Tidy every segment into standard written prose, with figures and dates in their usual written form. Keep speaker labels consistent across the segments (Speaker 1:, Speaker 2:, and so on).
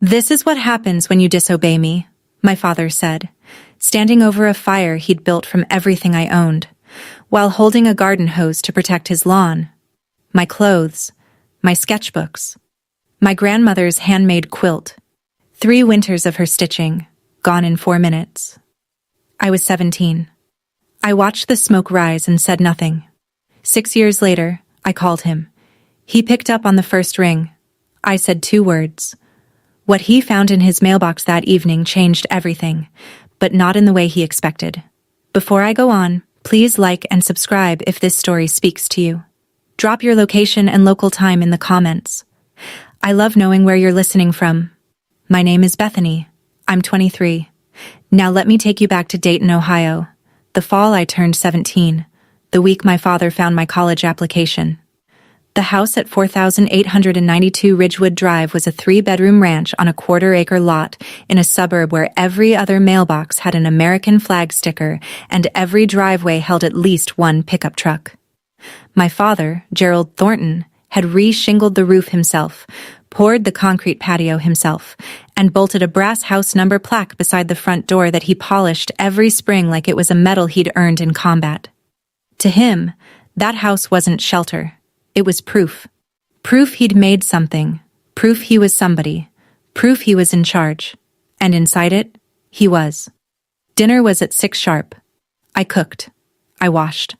Speaker 1: "This is what happens when you disobey me," my father said, standing over a fire he'd built from everything I owned, while holding a garden hose to protect his lawn. My clothes, my sketchbooks, my grandmother's handmade quilt, 3 winters of her stitching, gone in 4 minutes. I was 17. I watched the smoke rise and said nothing. 6 years later, I called him. He picked up on the first ring. I said 2 words. What he found in his mailbox that evening changed everything, but not in the way he expected. Before I go on, please like and subscribe if this story speaks to you. Drop your location and local time in the comments. I love knowing where you're listening from. My name is Bethany. I'm 23. Now let me take you back to Dayton, Ohio. The fall I turned 17, the week my father found my college application. The house at 4892 Ridgewood Drive was a 3-bedroom ranch on a 1/4-acre lot in a suburb where every other mailbox had an American flag sticker and every driveway held at least 1 pickup truck. My father, Gerald Thornton, had re-shingled the roof himself, poured the concrete patio himself, and bolted a brass house number plaque beside the front door that he polished every spring like it was a medal he'd earned in combat. To him, that house wasn't shelter. It was proof. Proof he'd made something. Proof he was somebody. Proof he was in charge. And inside it, he was. Dinner was at 6 sharp. I cooked. I washed.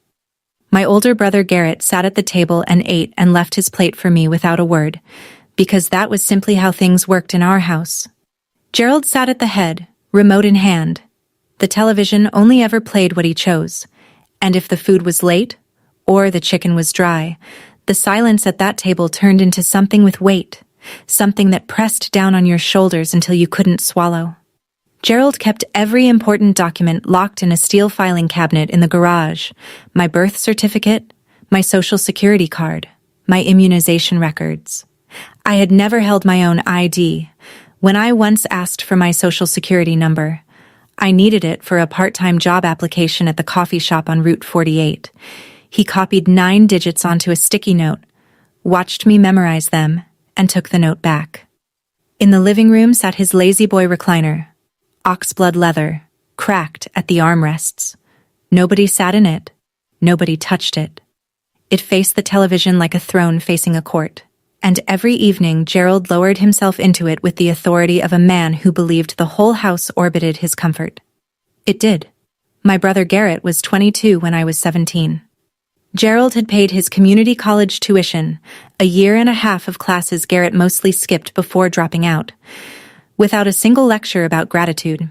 Speaker 1: My older brother Garrett sat at the table and ate and left his plate for me without a word, because that was simply how things worked in our house. Gerald sat at the head, remote in hand. The television only ever played what he chose, and if the food was late, or the chicken was dry, the silence at that table turned into something with weight, something that pressed down on your shoulders until you couldn't swallow. Gerald kept every important document locked in a steel filing cabinet in the garage: my birth certificate, my social security card, my immunization records. I had never held my own ID. When I once asked for my social security number, I needed it for a part-time job application at the coffee shop on Route 48. He copied 9 digits onto a sticky note, watched me memorize them, and took the note back. In the living room sat his lazy boy recliner, oxblood leather, cracked at the armrests. Nobody sat in it. Nobody touched it. It faced the television like a throne facing a court, and every evening Gerald lowered himself into it with the authority of a man who believed the whole house orbited his comfort. It did. My brother Garrett was 22 when I was 17. Gerald had paid his community college tuition, a 1.5 years of classes Garrett mostly skipped before dropping out, without a single lecture about gratitude.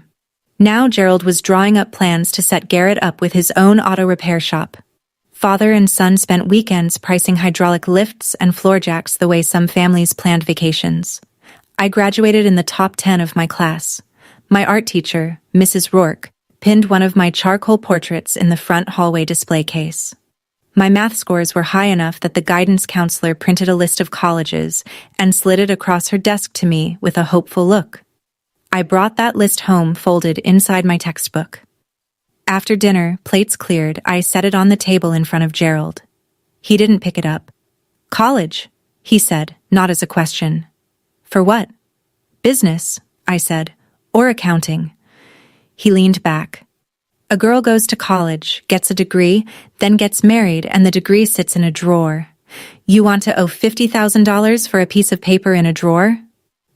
Speaker 1: Now Gerald was drawing up plans to set Garrett up with his own auto repair shop. Father and son spent weekends pricing hydraulic lifts and floor jacks the way some families planned vacations. I graduated in the top 10 of my class. My art teacher, Mrs. Rourke, pinned one of my charcoal portraits in the front hallway display case. My math scores were high enough that the guidance counselor printed a list of colleges and slid it across her desk to me with a hopeful look. I brought that list home folded inside my textbook. After dinner, plates cleared, I set it on the table in front of Gerald. He didn't pick it up. "College," he said, not as a question. "For what?" "Business," I said, "or accounting." He leaned back. "A girl goes to college, gets a degree, then gets married, and the degree sits in a drawer. You want to owe $50,000 for a piece of paper in a drawer?"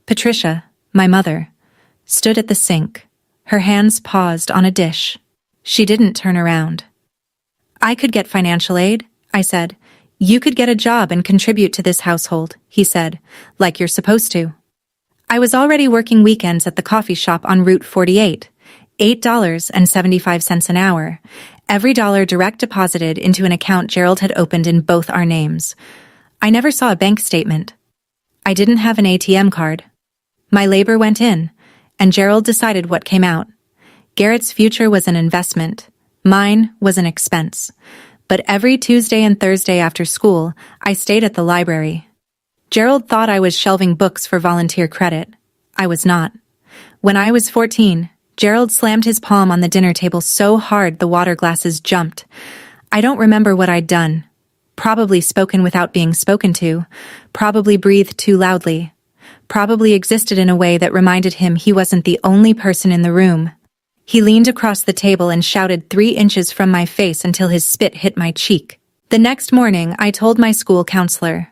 Speaker 1: Patricia, my mother, stood at the sink, her hands paused on a dish. She didn't turn around. "I could get financial aid," I said. "You could get a job and contribute to this household," he said, "like you're supposed to." I was already working weekends at the coffee shop on Route 48, $8.75 an hour, every dollar direct deposited into an account Gerald had opened in both our names. I never saw a bank statement. I didn't have an ATM card. My labor went in, and Gerald decided what came out. Garrett's future was an investment. Mine was an expense. But every Tuesday and Thursday after school, I stayed at the library. Gerald thought I was shelving books for volunteer credit. I was not. When I was 14, Gerald slammed his palm on the dinner table so hard the water glasses jumped. I don't remember what I'd done. Probably spoken without being spoken to. Probably breathed too loudly. probably existed in a way that reminded him he wasn't the only person in the room. He leaned across the table and shouted 3 inches from my face until his spit hit my cheek. The next morning, I told my school counselor.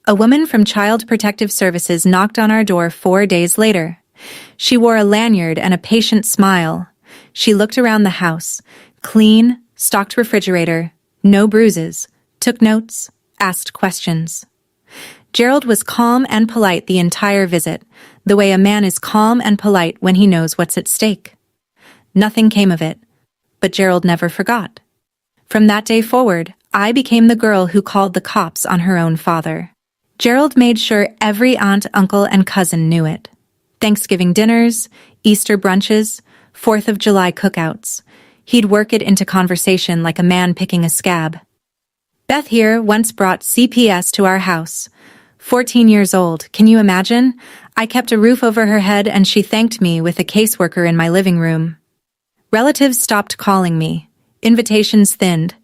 Speaker 1: A woman from Child Protective Services knocked on our door 4 days later. She wore a lanyard and a patient smile. She looked around the house. Clean, stocked refrigerator, no bruises, took notes, asked questions. Gerald was calm and polite the entire visit, the way a man is calm and polite when he knows what's at stake. Nothing came of it, but Gerald never forgot. From that day forward, I became the girl who called the cops on her own father. Gerald made sure every aunt, uncle, and cousin knew it. Thanksgiving dinners, Easter brunches, 4th of July cookouts. He'd work it into conversation like a man picking a scab. Beth here once brought CPS to our house. 14 years old, can you imagine? I kept a roof over her head and she thanked me with a caseworker in my living room. Relatives stopped calling me. Invitations thinned.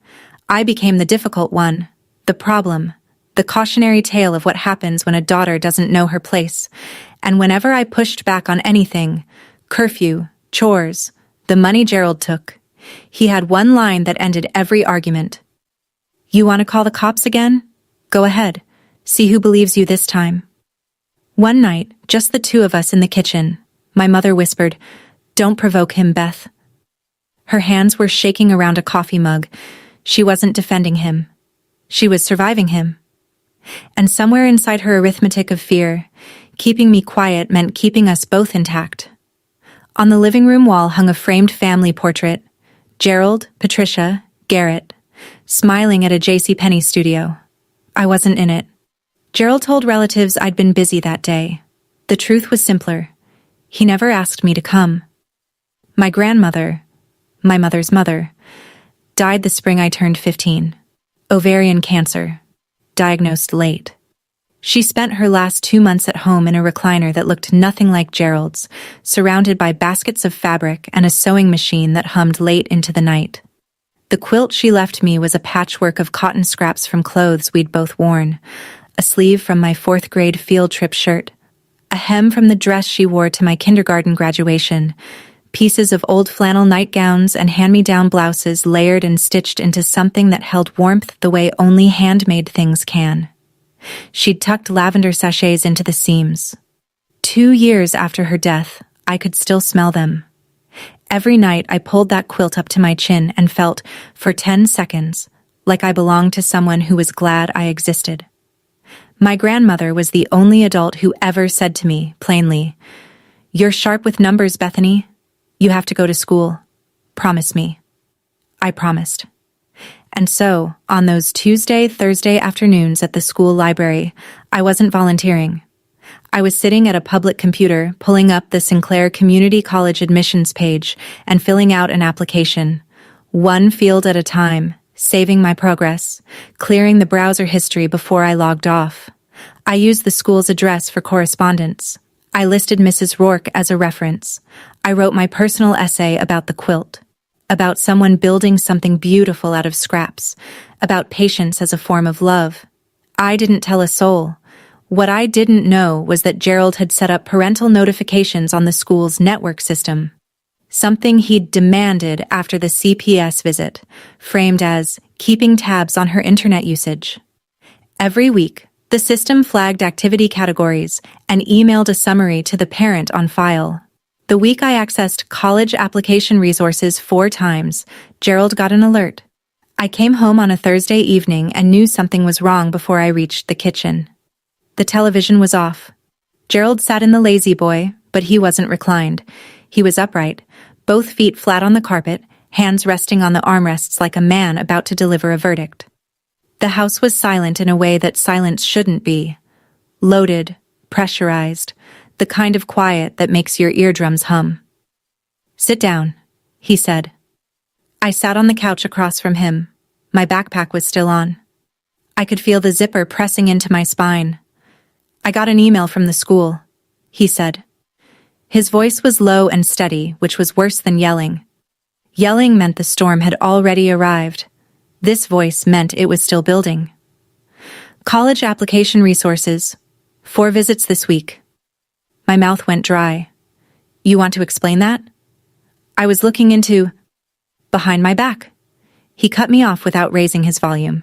Speaker 1: I became the difficult one, the problem, the cautionary tale of what happens when a daughter doesn't know her place. And whenever I pushed back on anything, curfew, chores, the money Gerald took, he had one line that ended every argument. You want to call the cops again? Go ahead. See who believes you this time. One night, just the 2 of us in the kitchen, my mother whispered, "Don't provoke him, Beth." Her hands were shaking around a coffee mug. She wasn't defending him. She was surviving him. And somewhere inside her arithmetic of fear, keeping me quiet meant keeping us both intact. On the living room wall hung a framed family portrait. Gerald, Patricia, Garrett, smiling at a JCPenney studio. I wasn't in it. Gerald told relatives I'd been busy that day. The truth was simpler. He never asked me to come. My grandmother, my mother's mother, died the spring I turned 15. Ovarian cancer. Diagnosed late. She spent her last 2 months at home in a recliner that looked nothing like Gerald's, surrounded by baskets of fabric and a sewing machine that hummed late into the night. The quilt she left me was a patchwork of cotton scraps from clothes we'd both worn, a sleeve from my 4th grade field trip shirt, a hem from the dress she wore to my kindergarten graduation, pieces of old flannel nightgowns and hand-me-down blouses layered and stitched into something that held warmth the way only handmade things can. She'd tucked lavender sachets into the seams. 2 years after her death, I could still smell them. Every night I pulled that quilt up to my chin and felt, for 10 seconds, like I belonged to someone who was glad I existed. My grandmother was the only adult who ever said to me, plainly, "You're sharp with numbers, Bethany. You have to go to school. Promise me." I promised. And so, on those Tuesday, Thursday afternoons at the school library, I wasn't volunteering. I was sitting at a public computer, pulling up the Sinclair Community College admissions page and filling out an application, one field at a time, saving my progress, clearing the browser history before I logged off. I used the school's address for correspondence. I listed Mrs. Rourke as a reference. I wrote my personal essay about the quilt, about someone building something beautiful out of scraps, about patience as a form of love. I didn't tell a soul. What I didn't know was that Gerald had set up parental notifications on the school's network system, something he'd demanded after the CPS visit, framed as keeping tabs on her internet usage. Every week, the system flagged activity categories and emailed a summary to the parent on file. The week I accessed college application resources 4 times, Gerald got an alert. I came home on a Thursday evening and knew something was wrong before I reached the kitchen. The television was off. Gerald sat in the lazy boy, but he wasn't reclined. He was upright, both feet flat on the carpet, hands resting on the armrests like a man about to deliver a verdict. The house was silent in a way that silence shouldn't be. Loaded, pressurized, the kind of quiet that makes your eardrums hum. "Sit down," he said. I sat on the couch across from him. My backpack was still on. I could feel the zipper pressing into my spine. "I got an email from the school," he said. His voice was low and steady, which was worse than yelling. Yelling meant the storm had already arrived. This voice meant it was still building. "College application resources. 4 visits this week. My mouth went dry. You want to explain that? I was looking into... behind my back. He cut me off without raising his volume.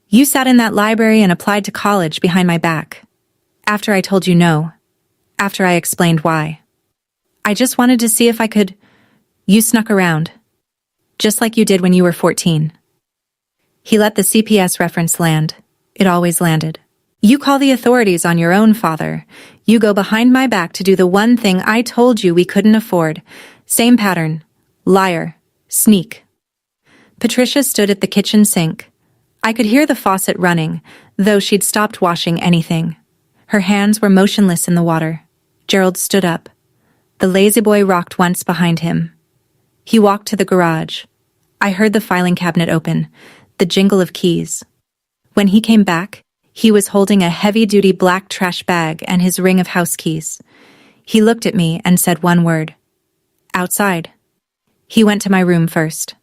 Speaker 1: You sat in that library and applied to college behind my back. After I told you no. After I explained why. I just wanted to see if I could... You snuck around. Just like you did when you were 14. He let the CPS reference land. It always landed. You call the authorities on your own father. You go behind my back to do the one thing I told you we couldn't afford. Same pattern. Liar. Sneak. Patricia stood at the kitchen sink. I could hear the faucet running, though she'd stopped washing anything. Her hands were motionless in the water. Gerald stood up. The lazy boy rocked once behind him. He walked to the garage. I heard the filing cabinet open, the jingle of keys. When he came back, he was holding a heavy-duty black trash bag and his ring of house keys. He looked at me and said one word. Outside. He went to my room first.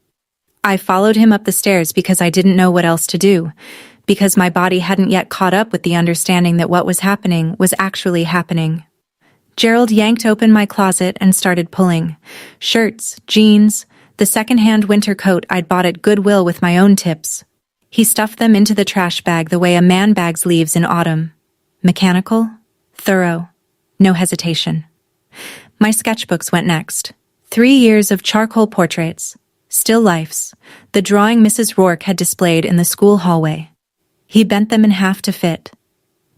Speaker 1: I followed him up the stairs because I didn't know what else to do, because my body hadn't yet caught up with the understanding that what was happening was actually happening. Gerald yanked open my closet and started pulling. Shirts, jeans, the second-hand winter coat I'd bought at Goodwill with my own tips. He stuffed them into the trash bag the way a man bags leaves in autumn. Mechanical, thorough, no hesitation. My sketchbooks went next. 3 years of charcoal portraits, still lifes, the drawing Mrs. Rourke had displayed in the school hallway. He bent them in half to fit.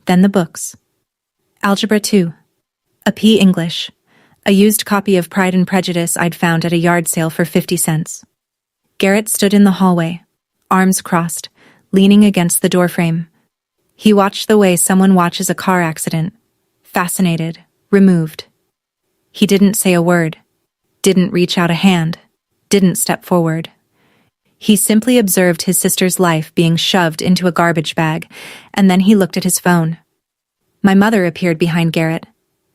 Speaker 1: Then the books. Algebra 2. A P. English. A used copy of Pride and Prejudice I'd found at a yard sale for 50 cents. Garrett stood in the hallway, arms crossed, leaning against the doorframe. He watched the way someone watches a car accident. Fascinated, removed. He didn't say a word. Didn't reach out a hand, didn't step forward. He simply observed his sister's life being shoved into a garbage bag, and then he looked at his phone. My mother appeared behind Garrett.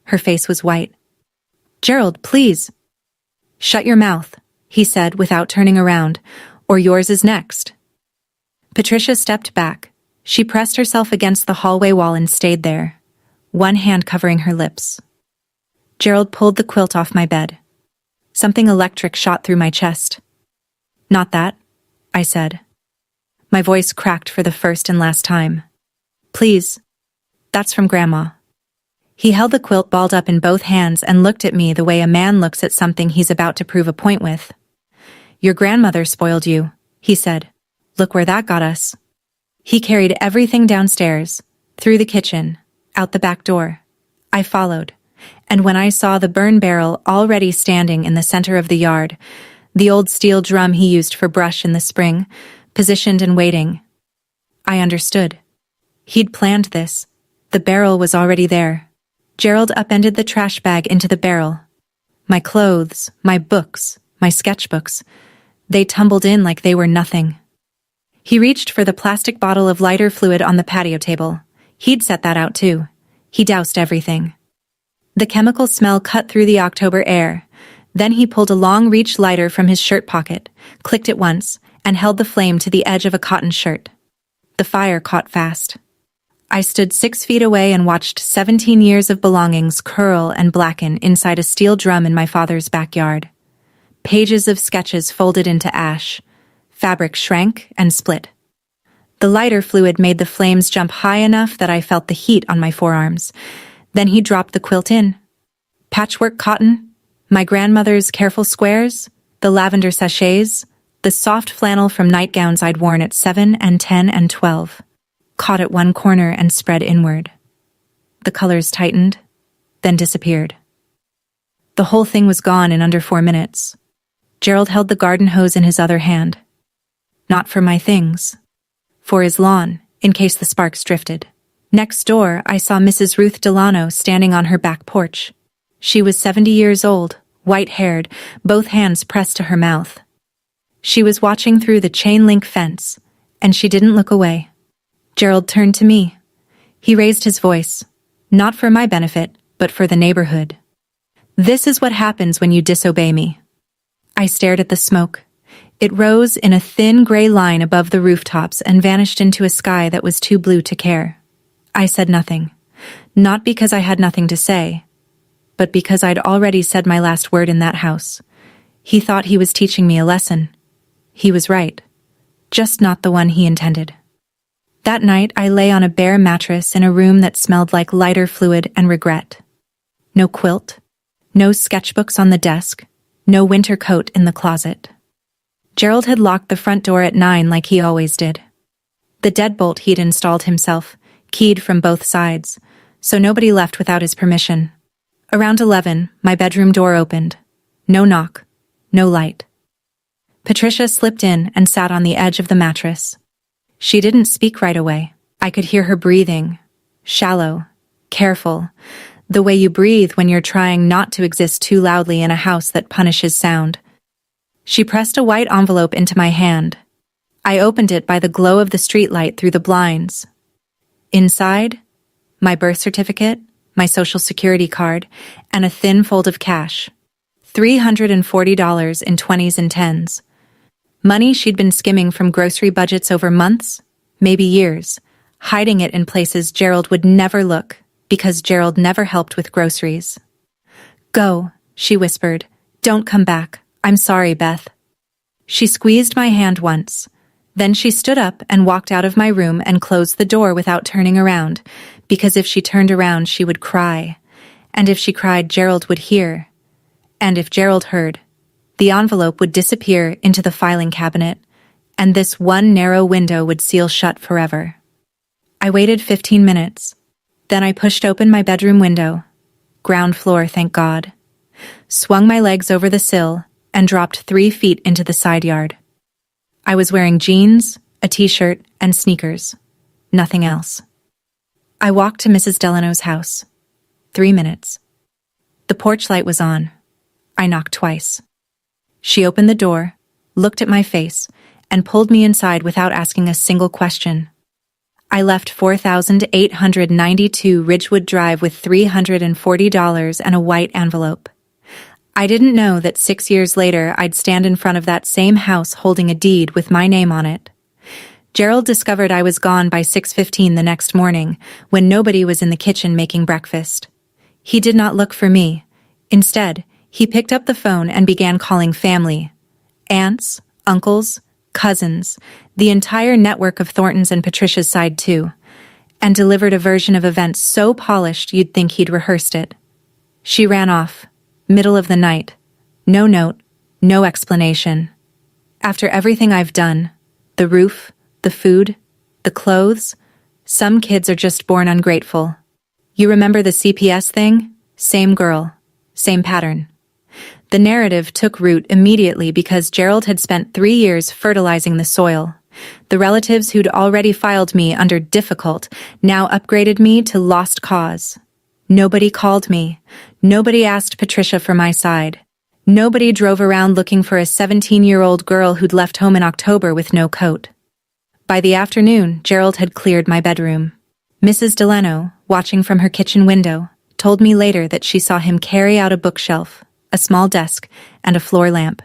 Speaker 1: Her face was white. Gerald, please. Shut your mouth, he said without turning around, or yours is next. Patricia stepped back. She pressed herself against the hallway wall and stayed there, one hand covering her lips. Gerald pulled the quilt off my bed. Something electric shot through my chest. Not that, I said. My voice cracked for the first and last time. Please. That's from Grandma. He held the quilt balled up in both hands and looked at me the way a man looks at something he's about to prove a point with. Your grandmother spoiled you, he said. Look where that got us. He carried everything downstairs, through the kitchen, out the back door. I followed. And when I saw the burn barrel already standing in the center of the yard, the old steel drum he used for brush in the spring, positioned and waiting, I understood. He'd planned this. The barrel was already there. Gerald upended the trash bag into the barrel. My clothes, my books, my sketchbooks, they tumbled in like they were nothing. He reached for the plastic bottle of lighter fluid on the patio table. He'd set that out too. He doused everything. The chemical smell cut through the October air. Then he pulled a long-reach lighter from his shirt pocket, clicked it once, and held the flame to the edge of a cotton shirt. The fire caught fast. I stood 6 feet away and watched 17 years of belongings curl and blacken inside a steel drum in my father's backyard. Pages of sketches folded into ash. Fabric shrank and split. The lighter fluid made the flames jump high enough that I felt the heat on my forearms. Then he dropped the quilt in. Patchwork cotton, my grandmother's careful squares, the lavender sachets, the soft flannel from nightgowns I'd worn at 7 and 10 and 12, caught at one corner and spread inward. The colors tightened, then disappeared. The whole thing was gone in under 4 minutes. Gerald held the garden hose in his other hand. Not for my things. For his lawn, in case the sparks drifted. Next door, I saw Mrs. Ruth Delano standing on her back porch. She was 70 years old, white-haired, both hands pressed to her mouth. She was watching through the chain-link fence, and she didn't look away. Gerald turned to me. He raised his voice, not for my benefit, but for the neighborhood. This is what happens when you disobey me. I stared at the smoke. It rose in a thin gray line above the rooftops and vanished into a sky that was too blue to care. I said nothing. Not because I had nothing to say, but because I'd already said my last word in that house. He thought he was teaching me a lesson. He was right. Just not the one he intended. That night, I lay on a bare mattress in a room that smelled like lighter fluid and regret. No quilt, no sketchbooks on the desk, no winter coat in the closet. Gerald had locked the front door at 9 like he always did. The deadbolt he'd installed himself, keyed from both sides, so nobody left without his permission. Around 11, my bedroom door opened. No knock, no light. Patricia slipped in and sat on the edge of the mattress. She didn't speak right away. I could hear her breathing. Shallow, careful, the way you breathe when you're trying not to exist too loudly in a house that punishes sound. She pressed a white envelope into my hand. I opened it by the glow of the streetlight through the blinds. Inside, my birth certificate, my social security card, and a thin fold of cash. $340 in 20s and 10s. Money she'd been skimming from grocery budgets over months, maybe years, hiding it in places Gerald would never look, because Gerald never helped with groceries. "Go," she whispered. "Don't come back. I'm sorry, Beth." She squeezed my hand once. Then she stood up and walked out of my room and closed the door without turning around, because if she turned around she would cry. And if she cried, Gerald would hear. And if Gerald heard, the envelope would disappear into the filing cabinet, and this one narrow window would seal shut forever. I waited 15 minutes. Then I pushed open my bedroom window. Ground floor, thank God. Swung my legs over the sill and dropped 3 feet into the side yard. I was wearing jeans, a t-shirt, and sneakers. Nothing else. I walked to Mrs. Delano's house. 3 minutes. The porch light was on. I knocked twice. She opened the door, looked at my face, and pulled me inside without asking a single question. I left 4,892 Ridgewood Drive with $340 and a white envelope. I didn't know that 6 years later I'd stand in front of that same house holding a deed with my name on it. Gerald discovered I was gone by 6:15 the next morning, when nobody was in the kitchen making breakfast. He did not look for me. Instead, he picked up the phone and began calling family. Aunts, uncles, cousins, the entire network of Thornton's and Patricia's side too, and delivered a version of events so polished you'd think he'd rehearsed it. She ran off, middle of the night. No note, no explanation. After everything I've done, the roof, the food, the clothes, some kids are just born ungrateful. You remember the CPS thing? Same girl, same pattern. The narrative took root immediately because Gerald had spent 3 years fertilizing the soil. The relatives who'd already filed me under difficult now upgraded me to lost cause. Nobody called me. Nobody asked Patricia for my side. Nobody drove around looking for a 17-year-old girl who'd left home in October with no coat. By the afternoon, Gerald had cleared my bedroom. Mrs. Delano, watching from her kitchen window, told me later that she saw him carry out a bookshelf, a small desk, and a floor lamp.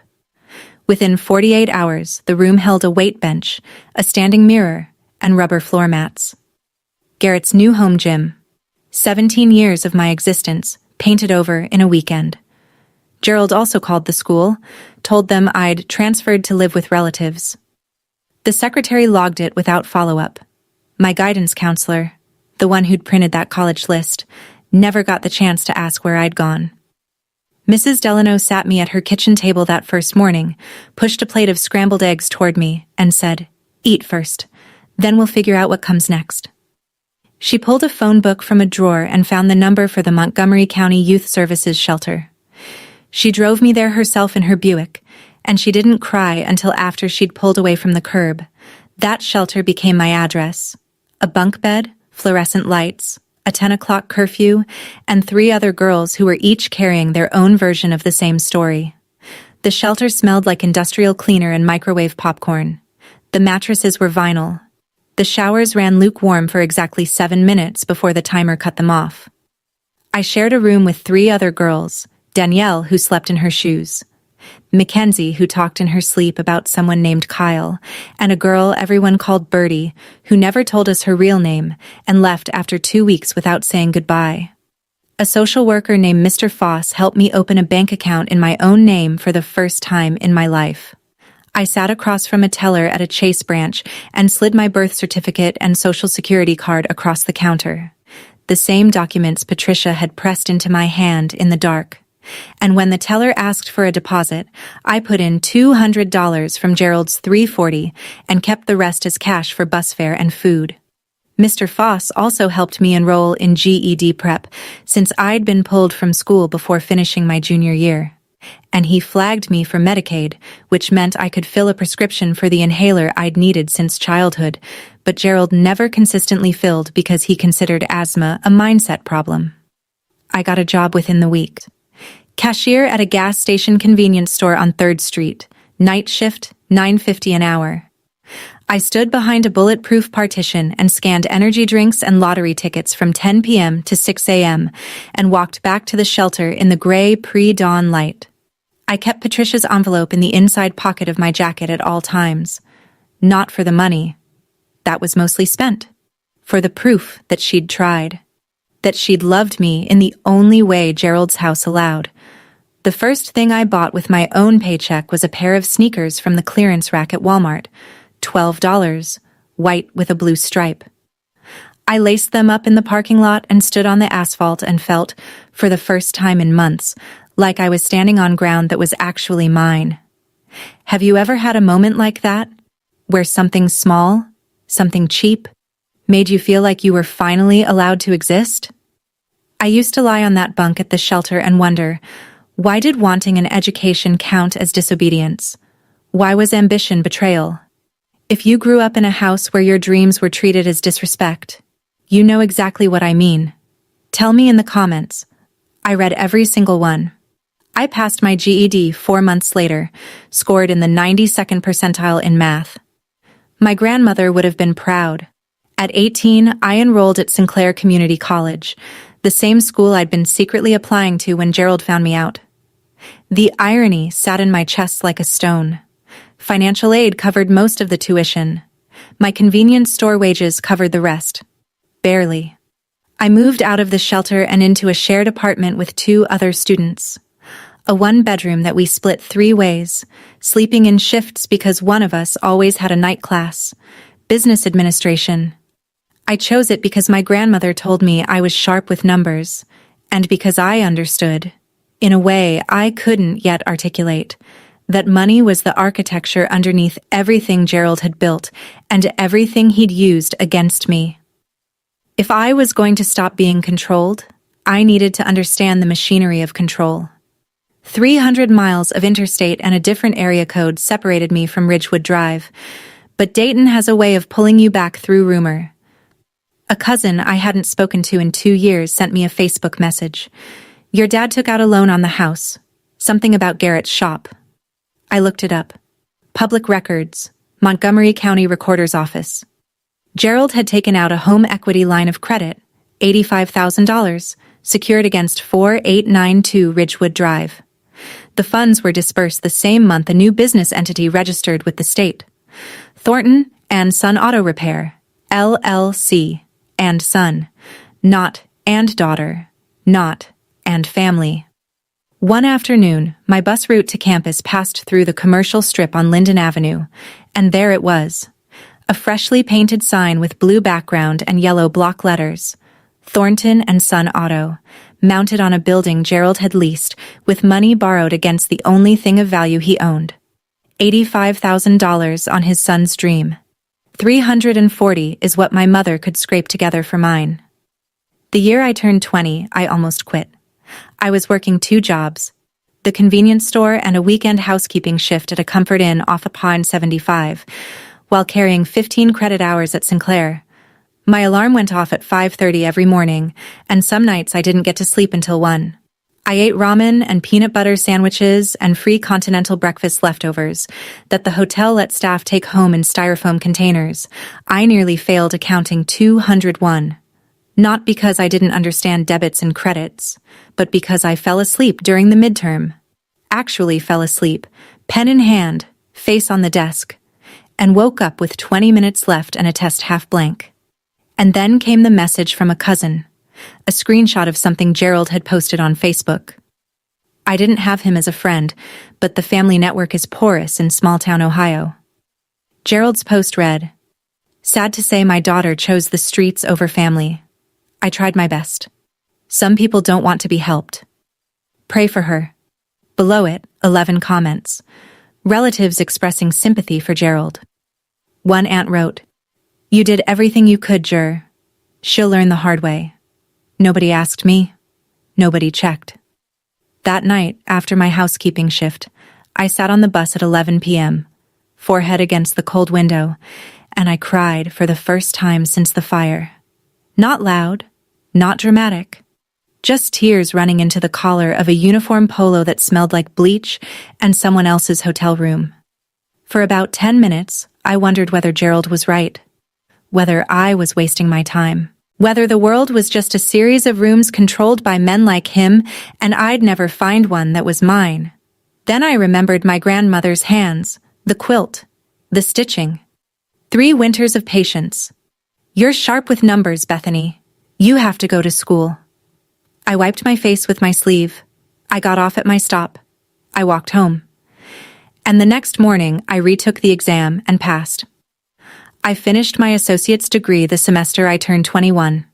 Speaker 1: Within 48 hours, the room held a weight bench, a standing mirror, and rubber floor mats. Garrett's new home gym. 17 years of my existence, painted over in a weekend. Gerald also called the school, told them I'd transferred to live with relatives. The secretary logged it without follow-up. My guidance counselor, the one who'd printed that college list, never got the chance to ask where I'd gone. Mrs. Delano sat me at her kitchen table that first morning, pushed a plate of scrambled eggs toward me, and said, "Eat first, then we'll figure out what comes next." She pulled a phone book from a drawer and found the number for the Montgomery County Youth Services Shelter. She drove me there herself in her Buick, and she didn't cry until after she'd pulled away from the curb. That shelter became my address. A bunk bed, fluorescent lights, a 10 o'clock curfew, and 3 other girls who were each carrying their own version of the same story. The shelter smelled like industrial cleaner and microwave popcorn. The mattresses were vinyl. The showers ran lukewarm for exactly 7 minutes before the timer cut them off. I shared a room with 3 other girls, Danielle, who slept in her shoes, Mackenzie, who talked in her sleep about someone named Kyle, and a girl everyone called Birdie, who never told us her real name and left after 2 weeks without saying goodbye. A social worker named Mr. Foss helped me open a bank account in my own name for the first time in my life. I sat across from a teller at a Chase branch and slid my birth certificate and social security card across the counter. The same documents Patricia had pressed into my hand in the dark. And when the teller asked for a deposit, I put in $200 from Gerald's $340 and kept the rest as cash for bus fare and food. Mr. Foss also helped me enroll in GED prep since I'd been pulled from school before finishing my junior year. And he flagged me for Medicaid, which meant I could fill a prescription for the inhaler I'd needed since childhood, but Gerald never consistently filled because he considered asthma a mindset problem. I got a job within the week. Cashier at a gas station convenience store on 3rd Street. Night shift, $9.50 an hour. I stood behind a bulletproof partition and scanned energy drinks and lottery tickets from 10 p.m. to 6 a.m. and walked back to the shelter in the gray pre-dawn light. I kept Patricia's envelope in the inside pocket of my jacket at all times. Not for the money. That was mostly spent. For the proof that she'd tried. That she'd loved me in the only way Gerald's house allowed. The first thing I bought with my own paycheck was a pair of sneakers from the clearance rack at Walmart. $12, white with a blue stripe. I laced them up in the parking lot and stood on the asphalt and felt, for the first time in months, like I was standing on ground that was actually mine. Have you ever had a moment like that? Where something small, something cheap, made you feel like you were finally allowed to exist? I used to lie on that bunk at the shelter and wonder, why did wanting an education count as disobedience? Why was ambition betrayal? If you grew up in a house where your dreams were treated as disrespect, you know exactly what I mean. Tell me in the comments. I read every single one. I passed my GED 4 months later, scored in the 92nd percentile in math. My grandmother would have been proud. At 18, I enrolled at Sinclair Community College, the same school I'd been secretly applying to when Gerald found me out. The irony sat in my chest like a stone. Financial aid covered most of the tuition. My convenience store wages covered the rest. Barely. I moved out of the shelter and into a shared apartment with 2 other students. A 1-bedroom that we split 3 ways, sleeping in shifts because one of us always had a night class. Business administration. I chose it because my grandmother told me I was sharp with numbers, and because I understood, in a way I couldn't yet articulate, that money was the architecture underneath everything Gerald had built and everything he'd used against me. If I was going to stop being controlled, I needed to understand the machinery of control. 300 miles of interstate and a different area code separated me from Ridgewood Drive, but Dayton has a way of pulling you back through rumor. A cousin I hadn't spoken to in 2 years sent me a Facebook message. Your dad took out a loan on the house. Something about Garrett's shop. I looked it up. Public Records, Montgomery County Recorder's Office. Gerald had taken out a home equity line of credit, $85,000, secured against 4892 Ridgewood Drive. The funds were dispersed the same month a new business entity registered with the state. Thornton and Son Auto Repair, LLC, and Son, not and daughter, not and family. One afternoon, my bus route to campus passed through the commercial strip on Linden Avenue, and there it was. A freshly painted sign with blue background and yellow block letters. Thornton and Son Auto, mounted on a building Gerald had leased with money borrowed against the only thing of value he owned. $85,000 on his son's dream. $340 is what my mother could scrape together for mine. The year I turned 20, I almost quit. I was working 2 jobs, the convenience store and a weekend housekeeping shift at a Comfort Inn off of Pine 75, while carrying 15 credit hours at Sinclair. My alarm went off at 5:30 every morning, and some nights I didn't get to sleep until 1. I ate ramen and peanut butter sandwiches and free continental breakfast leftovers that the hotel let staff take home in styrofoam containers. I nearly failed accounting 201. Not because I didn't understand debits and credits, but because I fell asleep during the midterm. Actually fell asleep, pen in hand, face on the desk, and woke up with 20 minutes left and a test half blank. And then came the message from a cousin. a screenshot of something Gerald had posted on Facebook. I didn't have him as a friend, but the family network is porous in small-town Ohio. Gerald's post read, "Sad to say my daughter chose the streets over family. I tried my best. Some people don't want to be helped. Pray for her." Below it, 11 comments. Relatives expressing sympathy for Gerald. One aunt wrote, "You did everything you could, Ger. She'll learn the hard way. Nobody asked me. Nobody checked." That night, after my housekeeping shift, I sat on the bus at 11 p.m., forehead against the cold window, and I cried for the first time since the fire. Not loud, not dramatic, just tears running into the collar of a uniform polo that smelled like bleach and someone else's hotel room. For about 10 minutes, I wondered whether Gerald was right, whether I was wasting my time, whether the world was just a series of rooms controlled by men like him and I'd never find one that was mine. Then I remembered my grandmother's hands, the quilt, the stitching. 3 winters of patience. "You're sharp with numbers, Bethany. You have to go to school." I wiped my face with my sleeve. I got off at my stop. I walked home. And the next morning, I retook the exam and passed. I finished my associate's degree the semester I turned 21.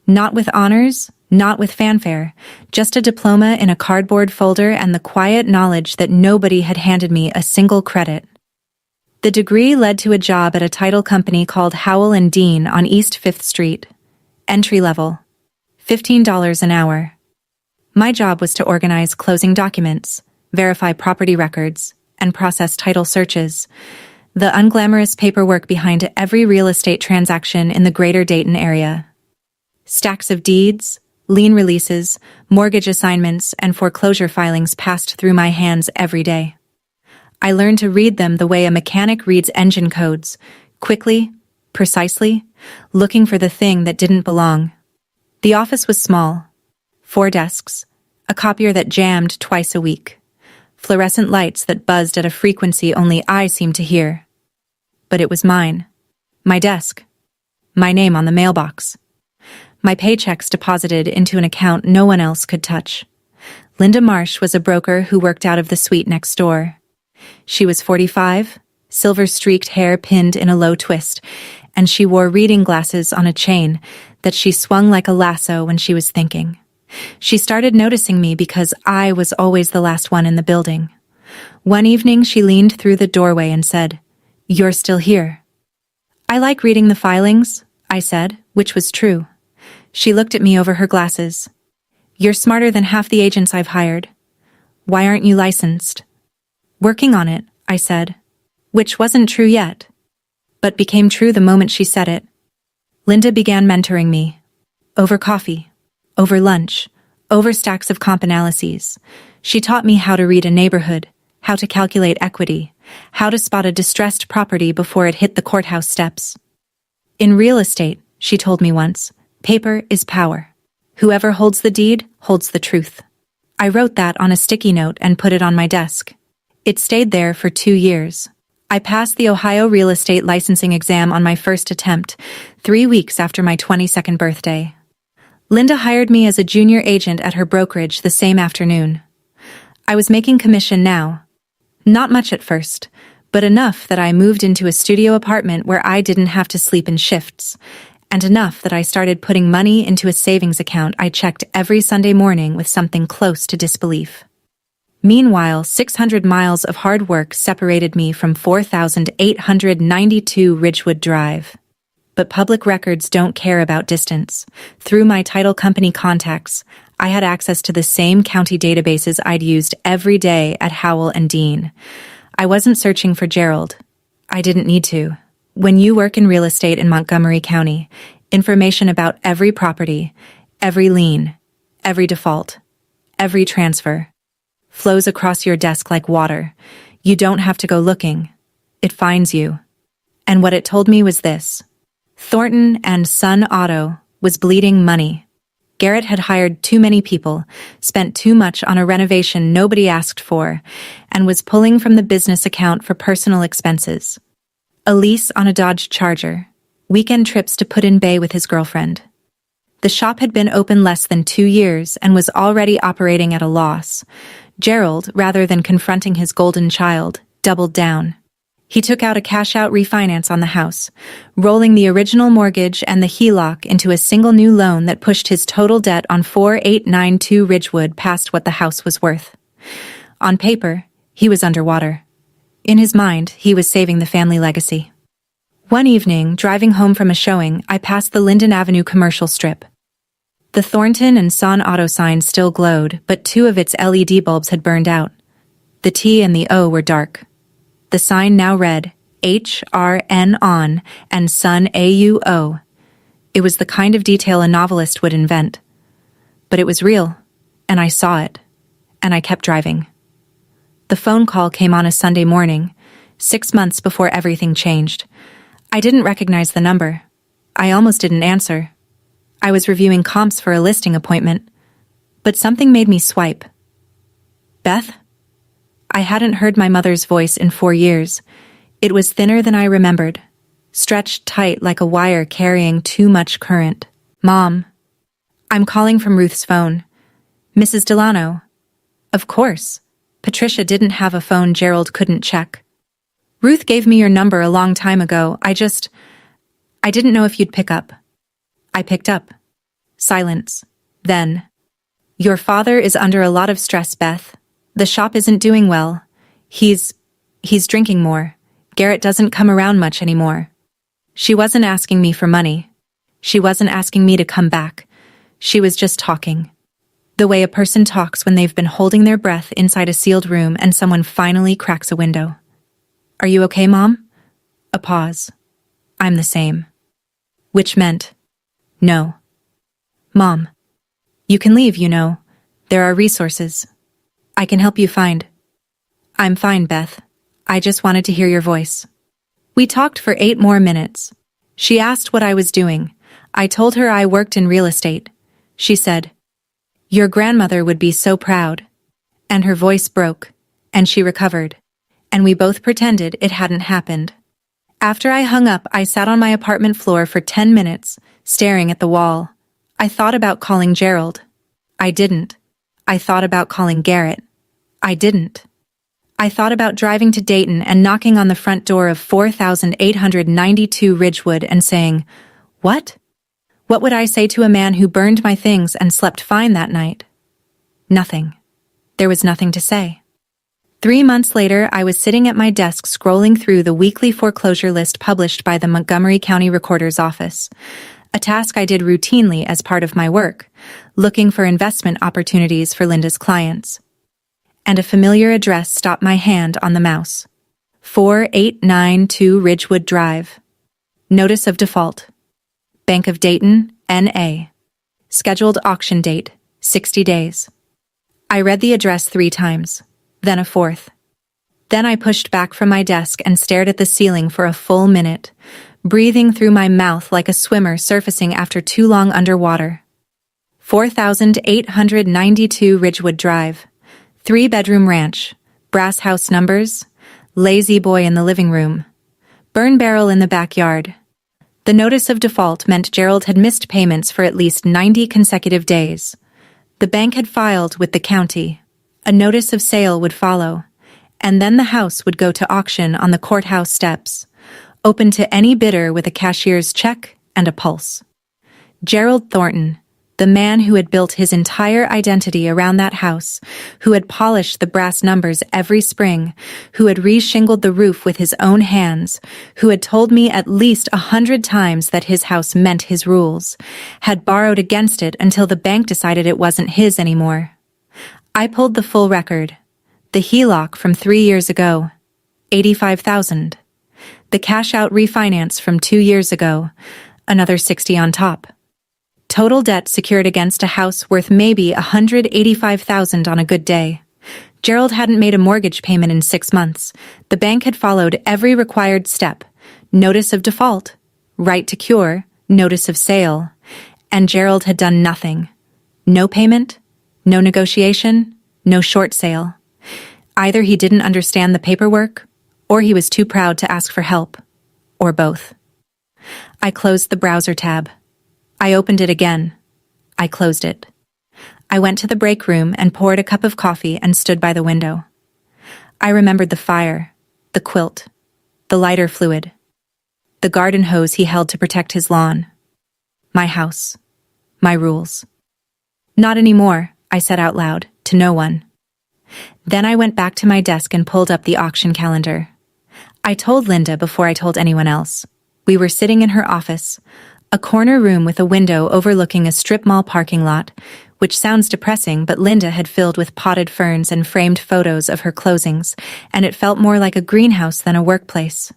Speaker 1: Not with honors, not with fanfare, just a diploma in a cardboard folder and the quiet knowledge that nobody had handed me a single credit. The degree led to a job at a title company called Howell & Dean on East 5th Street. Entry level. $15 an hour. My job was to organize closing documents, verify property records, and process title searches. The unglamorous paperwork behind every real estate transaction in the greater Dayton area. Stacks of deeds, lien releases, mortgage assignments, and foreclosure filings passed through my hands every day. I learned to read them the way a mechanic reads engine codes, quickly, precisely, looking for the thing that didn't belong. The office was small. 4 desks, a copier that jammed twice a week, fluorescent lights that buzzed at a frequency only I seemed to hear. But it was mine. My desk. My name on the mailbox. My paychecks deposited into an account no one else could touch. Linda Marsh was a broker who worked out of the suite next door. She was 45, silver-streaked hair pinned in a low twist, and she wore reading glasses on a chain that she swung like a lasso when she was thinking. She started noticing me because I was always the last one in the building. One evening she leaned through the doorway and said, "You're still here." "I like reading the filings," I said, which was true. She looked at me over her glasses. "You're smarter than half the agents I've hired. Why aren't you licensed?" "Working on it," I said, which wasn't true yet, but became true the moment she said it. Linda began mentoring me. Over coffee, over lunch, over stacks of comp analyses. She taught me how to read a neighborhood, how to calculate equity, how to spot a distressed property before it hit the courthouse steps. In real estate, she told me once, paper is power. Whoever holds the deed holds the truth. I wrote that on a sticky note and put it on my desk. It stayed there for 2 years. I passed the Ohio real estate licensing exam on my first attempt, 3 weeks after my 22nd birthday. Linda hired me as a junior agent at her brokerage the same afternoon. I was making commission now. Not much at first, but enough that I moved into a studio apartment where I didn't have to sleep in shifts, and enough that I started putting money into a savings account I checked every Sunday morning with something close to disbelief. Meanwhile, 600 miles of hard work separated me from 4,892 Ridgewood Drive. But public records don't care about distance. Through my title company contacts, I had access to the same county databases I'd used every day at Howell & Dean. I wasn't searching for Gerald. I didn't need to. When you work in real estate in Montgomery County, information about every property, every lien, every default, every transfer, flows across your desk like water. You don't have to go looking. It finds you. And what it told me was this. Thornton and Son Auto was bleeding money. Garrett had hired too many people, spent too much on a renovation nobody asked for, and was pulling from the business account for personal expenses. A lease on a Dodge Charger, weekend trips to Put-in Bay with his girlfriend. The shop had been open less than 2 years and was already operating at a loss. Gerald, rather than confronting his golden child, doubled down. He took out a cash-out refinance on the house, rolling the original mortgage and the HELOC into a single new loan that pushed his total debt on 4892 Ridgewood past what the house was worth. On paper, he was underwater. In his mind, he was saving the family legacy. One evening, driving home from a showing, I passed the Linden Avenue commercial strip. The Thornton and Son auto sign still glowed, but 2 of its LED bulbs had burned out. The T and the O were dark. The sign now read, HRN on and Son AUO. It was the kind of detail a novelist would invent. But it was real, and I saw it, and I kept driving. The phone call came on a Sunday morning, 6 months before everything changed. I didn't recognize the number. I almost didn't answer. I was reviewing comps for a listing appointment, but something made me swipe. Beth? I hadn't heard my mother's voice in 4 years. It was thinner than I remembered, stretched tight like a wire carrying too much current. Mom. I'm calling from Ruth's phone. Mrs. Delano. Of course. Patricia didn't have a phone Gerald couldn't check. Ruth gave me your number a long time ago. I didn't know if you'd pick up. I picked up. Silence. Then. Your father is under a lot of stress, Beth. The shop isn't doing well. He's drinking more. Garrett doesn't come around much anymore. She wasn't asking me for money. She wasn't asking me to come back. She was just talking. The way a person talks when they've been holding their breath inside a sealed room and someone finally cracks a window. Are you okay, Mom? A pause. I'm the same. Which meant, no. Mom, you can leave, you know. There are resources. I can help you find. I'm fine, Beth. I just wanted to hear your voice. We talked for 8 more minutes. She asked what I was doing. I told her I worked in real estate. She said, your grandmother would be so proud. And her voice broke, and she recovered, and we both pretended it hadn't happened. After I hung up, I sat on my apartment floor for 10 minutes, staring at the wall. I thought about calling Gerald. I didn't. I thought about calling Garrett. I didn't. I thought about driving to Dayton and knocking on the front door of 4892 Ridgewood and saying, what? What would I say to a man who burned my things and slept fine that night? Nothing. There was nothing to say. 3 months later, I was sitting at my desk scrolling through the weekly foreclosure list published by the Montgomery County Recorder's Office, a task I did routinely as part of my work, looking for investment opportunities for Linda's clients. And a familiar address stopped my hand on the mouse. 4892 Ridgewood Drive. Notice of default. Bank of Dayton, N.A. Scheduled auction date, 60 days. I read the address 3 times, then a 4th. Then I pushed back from my desk and stared at the ceiling for a full minute, breathing through my mouth like a swimmer surfacing after too long underwater. 4892 Ridgewood Drive. 3-bedroom ranch. Brass house numbers. Lazy boy in the living room. Burn barrel in the backyard. The notice of default meant Gerald had missed payments for at least 90 consecutive days. The bank had filed with the county. A notice of sale would follow, and then the house would go to auction on the courthouse steps, open to any bidder with a cashier's check and a pulse. Gerald Thornton, the man who had built his entire identity around that house, who had polished the brass numbers every spring, who had re-shingled the roof with his own hands, who had told me at least 100 times that his house meant his rules, had borrowed against it until the bank decided it wasn't his anymore. I pulled the full record. The HELOC from 3 years ago, $85,000. The cash-out refinance from 2 years ago, another $60,000 on top. Total debt secured against a house worth maybe $185,000 on a good day. Gerald hadn't made a mortgage payment in 6 months. The bank had followed every required step. Notice of default, right to cure, notice of sale. And Gerald had done nothing. No payment, no negotiation, no short sale. Either he didn't understand the paperwork, or he was too proud to ask for help, or both. I closed the browser tab. I opened it again, I closed it. I went to the break room and poured a cup of coffee and stood by the window. I remembered the fire, the quilt, the lighter fluid, the garden hose he held to protect his lawn. My house. My rules. Not anymore, I said out loud, to no one. Then I went back to my desk and pulled up the auction calendar. I told Linda before I told anyone else. We were sitting in her office, a corner room with a window overlooking a strip mall parking lot, which sounds depressing, but Linda had filled with potted ferns and framed photos of her closings, and it felt more like a greenhouse than a workplace.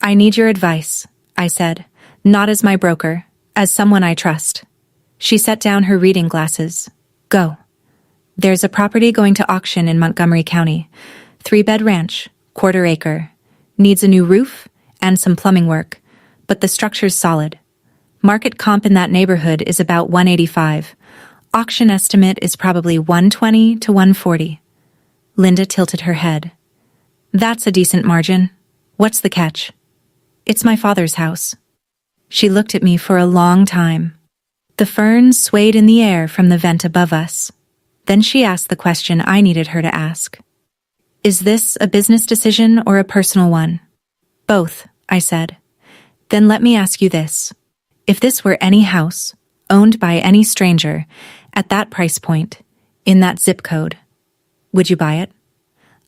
Speaker 1: I need your advice, I said, not as my broker, as someone I trust. She set down her reading glasses. Go. There's a property going to auction in Montgomery County. 3-bed ranch, 1/4 acre. Needs a new roof and some plumbing work, but the structure's solid. Market comp in that neighborhood is about 185. Auction estimate is probably 120 to 140. Linda tilted her head. That's a decent margin. What's the catch? It's my father's house. She looked at me for a long time. The ferns swayed in the air from the vent above us. Then she asked the question I needed her to ask. Is this a business decision or a personal one? Both, I said. Then let me ask you this. If this were any house, owned by any stranger, at that price point, in that zip code, would you buy it?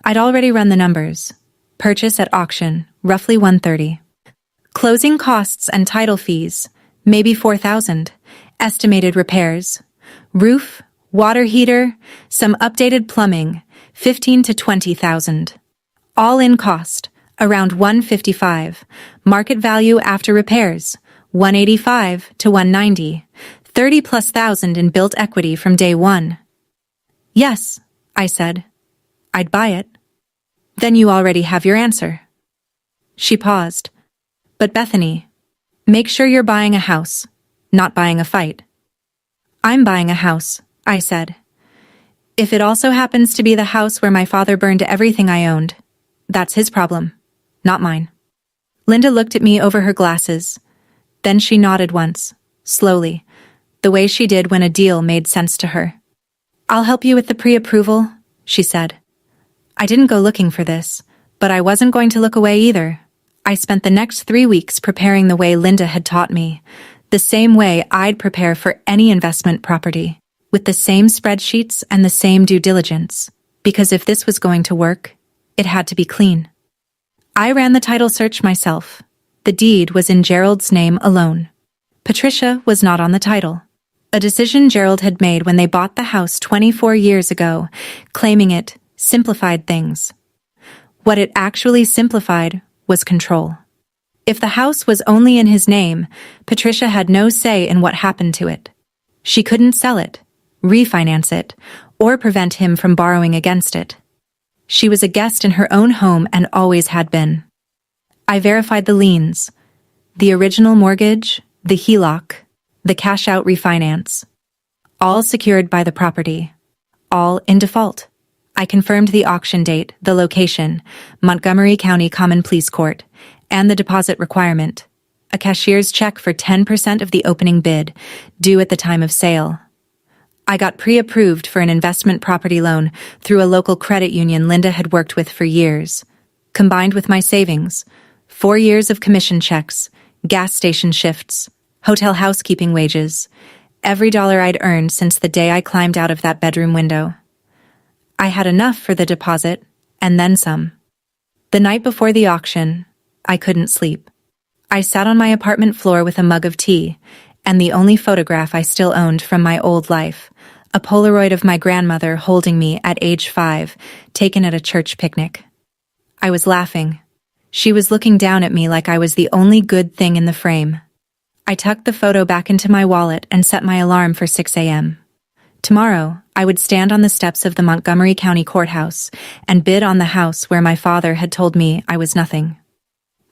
Speaker 1: I'd already run the numbers. Purchase at auction, roughly 130. Closing costs and title fees, maybe 4,000. Estimated repairs. Roof, water heater, some updated plumbing, 15 to 20,000. All-in cost, around 155. Market value after repairs, 185 to 190. 30,000+ in built equity from day one. Yes, I said. I'd buy it. Then you already have your answer. She paused. But Bethany, make sure you're buying a house, not buying a fight. I'm buying a house, I said. If it also happens to be the house where my father burned everything I owned, that's his problem, not mine. Linda looked at me over her glasses. Then she nodded once, slowly, the way she did when a deal made sense to her. I'll help you with the pre-approval, she said. I didn't go looking for this, but I wasn't going to look away either. I spent the next 3 weeks preparing the way Linda had taught me, the same way I'd prepare for any investment property, with the same spreadsheets and the same due diligence, because if this was going to work, it had to be clean. I ran the title search myself. The deed was in Gerald's name alone. Patricia was not on the title. A decision Gerald had made when they bought the house 24 years ago, claiming it simplified things. What it actually simplified was control. If the house was only in his name, Patricia had no say in what happened to it. She couldn't sell it, refinance it, or prevent him from borrowing against it. She was a guest in her own home and always had been. I verified the liens, the original mortgage, the HELOC, the cash-out refinance, all secured by the property, all in default. I confirmed the auction date, the location, Montgomery County Common Pleas Court, and the deposit requirement, a cashier's check for 10% of the opening bid, due at the time of sale. I got pre-approved for an investment property loan through a local credit union Linda had worked with for years. Combined with my savings, 4 years of commission checks, gas station shifts, hotel housekeeping wages, every dollar I'd earned since the day I climbed out of that bedroom window. I had enough for the deposit, and then some. The night before the auction, I couldn't sleep. I sat on my apartment floor with a mug of tea, and the only photograph I still owned from my old life, a Polaroid of my grandmother holding me at age 5, taken at a church picnic. I was laughing. She was looking down at me like I was the only good thing in the frame. I tucked the photo back into my wallet and set my alarm for 6 a.m. Tomorrow, I would stand on the steps of the Montgomery County Courthouse and bid on the house where my father had told me I was nothing.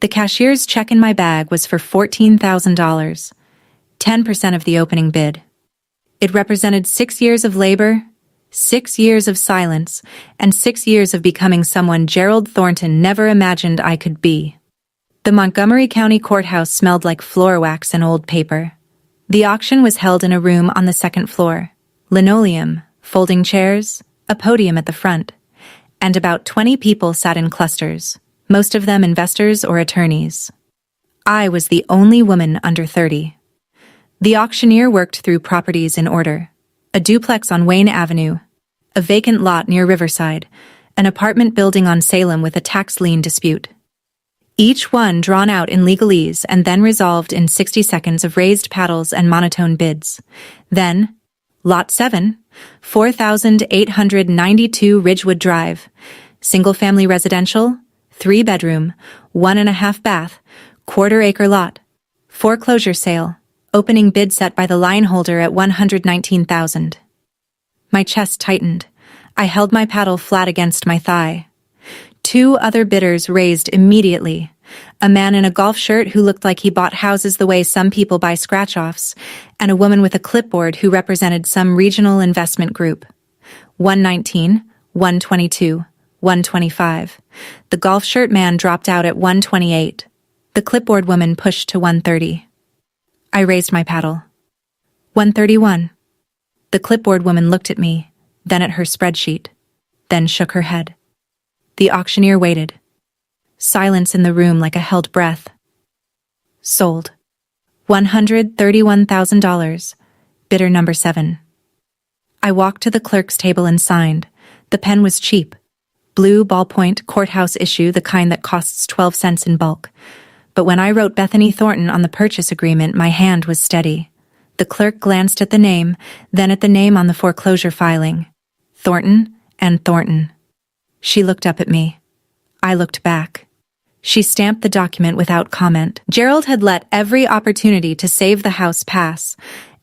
Speaker 1: The cashier's check in my bag was for $14,000, 10% of the opening bid. It represented 6 years of labor, 6 years of silence, and 6 years of becoming someone Gerald Thornton never imagined I could be. The Montgomery County Courthouse smelled like floor wax and old paper. The auction was held in a room on the second floor. Linoleum, folding chairs, a podium at the front, and about 20 people sat in clusters, most of them investors or attorneys. I was the only woman under 30. The auctioneer worked through properties in order: a duplex on Wayne Avenue, a vacant lot near Riverside, an apartment building on Salem with a tax lien dispute. Each one drawn out in legalese and then resolved in 60 seconds of raised paddles and monotone bids. Then, Lot 7, 4,892 Ridgewood Drive, single-family residential, 3-bedroom, 1.5 bath, quarter-acre lot, foreclosure sale, opening bid set by the line holder at $119,000. My chest tightened. I held my paddle flat against my thigh. 2 other bidders raised immediately. A man in a golf shirt who looked like he bought houses the way some people buy scratch-offs, and a woman with a clipboard who represented some regional investment group. 119, 122, 125. The golf shirt man dropped out at 128. The clipboard woman pushed to 130. I raised my paddle. 131. The clipboard woman looked at me, then at her spreadsheet, then shook her head. The auctioneer waited. Silence in the room like a held breath. Sold. $131,000. Bidder number 7. I walked to the clerk's table and signed. The pen was cheap. Blue ballpoint courthouse issue, the kind that costs 12 cents in bulk. But when I wrote Bethany Thornton on the purchase agreement, my hand was steady. The clerk glanced at the name, then at the name on the foreclosure filing. Thornton and Thornton. She looked up at me. I looked back. She stamped the document without comment. Gerald had let every opportunity to save the house pass.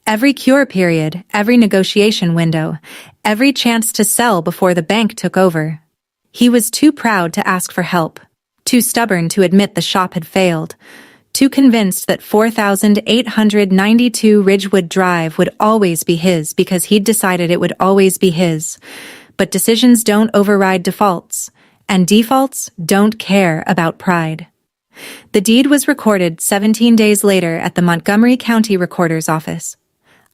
Speaker 1: Every cure period, every negotiation window, every chance to sell before the bank took over. He was too proud to ask for help, too stubborn to admit the shop had failed, too convinced that 4,892 Ridgewood Drive would always be his because he'd decided it would always be his. But decisions don't override defaults, and defaults don't care about pride. The deed was recorded 17 days later at the Montgomery County Recorder's Office.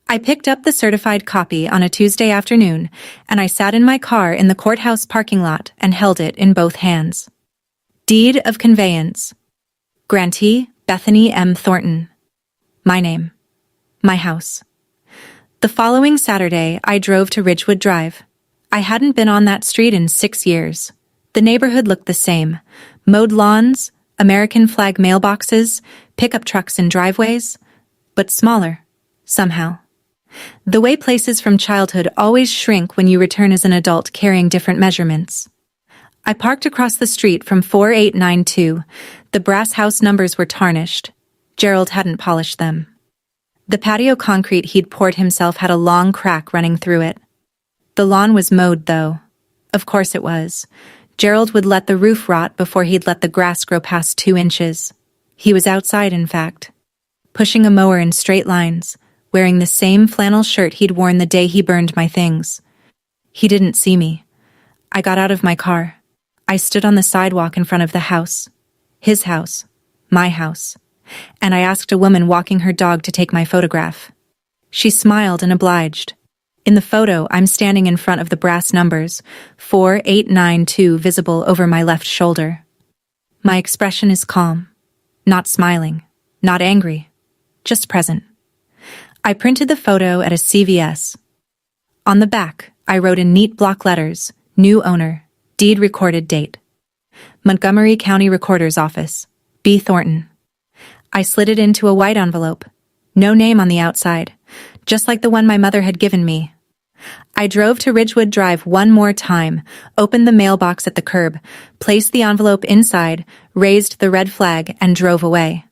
Speaker 1: I picked up the certified copy on a Tuesday afternoon, and I sat in my car in the courthouse parking lot and held it in both hands. Deed of conveyance. Grantee Bethany M. Thornton. My name. My house. The following Saturday, I drove to Ridgewood Drive. I hadn't been on that street in 6 years. The neighborhood looked the same. Mowed lawns, American flag mailboxes, pickup trucks in driveways, but smaller, somehow. The way places from childhood always shrink when you return as an adult carrying different measurements. I parked across the street from 4892. The brass house numbers were tarnished. Gerald hadn't polished them. The patio concrete he'd poured himself had a long crack running through it. The lawn was mowed, though. Of course it was. Gerald would let the roof rot before he'd let the grass grow past 2 inches. He was outside, in fact, pushing a mower in straight lines, wearing the same flannel shirt he'd worn the day he burned my things. He didn't see me. I got out of my car. I stood on the sidewalk in front of the house. His house. My house. And I asked a woman walking her dog to take my photograph. She smiled and obliged. In the photo, I'm standing in front of the brass numbers, 4892 visible over my left shoulder. My expression is calm. Not smiling. Not angry. Just present. I printed the photo at a CVS. On the back, I wrote in neat block letters, new owner, deed recorded date. Montgomery County Recorder's Office, B. Thornton. I slid it into a white envelope. No name on the outside, just like the one my mother had given me. I drove to Ridgewood Drive one more time, opened the mailbox at the curb, placed the envelope inside, raised the red flag, and drove away.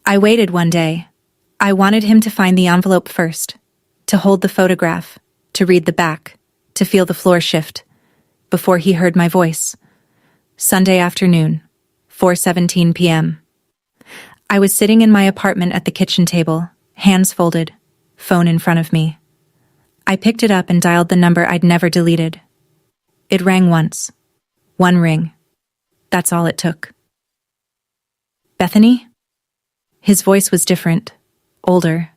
Speaker 1: I waited one day. I wanted him to find the envelope first, to hold the photograph, to read the back, to feel the floor shift, before he heard my voice. Sunday afternoon, 4:17 p.m. I was sitting in my apartment at the kitchen table, hands folded, phone in front of me. I picked it up and dialed the number I'd never deleted. It rang once. One ring. That's all it took. Bethany? His voice was different, older,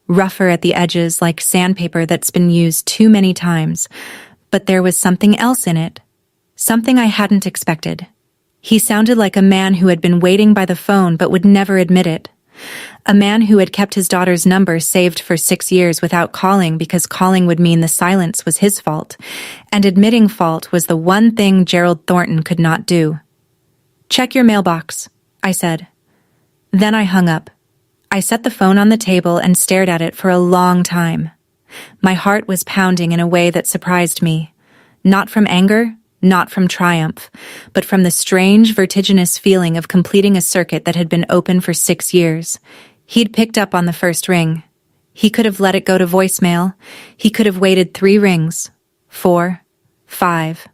Speaker 1: rougher at the edges like sandpaper that's been used too many times. But there was something else in it. Something I hadn't expected. He sounded like a man who had been waiting by the phone but would never admit it. A man who had kept his daughter's number saved for 6 years without calling because calling would mean the silence was his fault, and admitting fault was the one thing Gerald Thornton could not do. "Check your mailbox," I said. Then I hung up. I set the phone on the table and stared at it for a long time. My heart was pounding in a way that surprised me. Not from anger, not from triumph, but from the strange, vertiginous feeling of completing a circuit that had been open for 6 years. He'd picked up on the first ring. He could have let it go to voicemail. He could have waited 3 rings, 4, 5.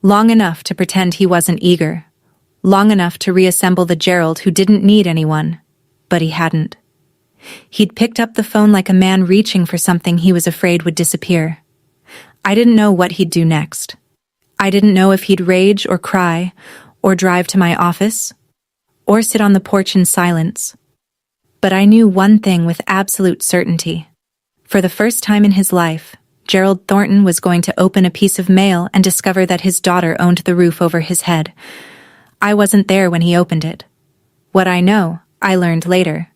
Speaker 1: Long enough to pretend he wasn't eager. Long enough to reassemble the Gerald who didn't need anyone. But he hadn't. He'd picked up the phone like a man reaching for something he was afraid would disappear. I didn't know what he'd do next. I didn't know if he'd rage or cry, or drive to my office, or sit on the porch in silence. But I knew one thing with absolute certainty. For the first time in his life, Gerald Thornton was going to open a piece of mail and discover that his daughter owned the roof over his head. I wasn't there when he opened it. What I know, I learned later.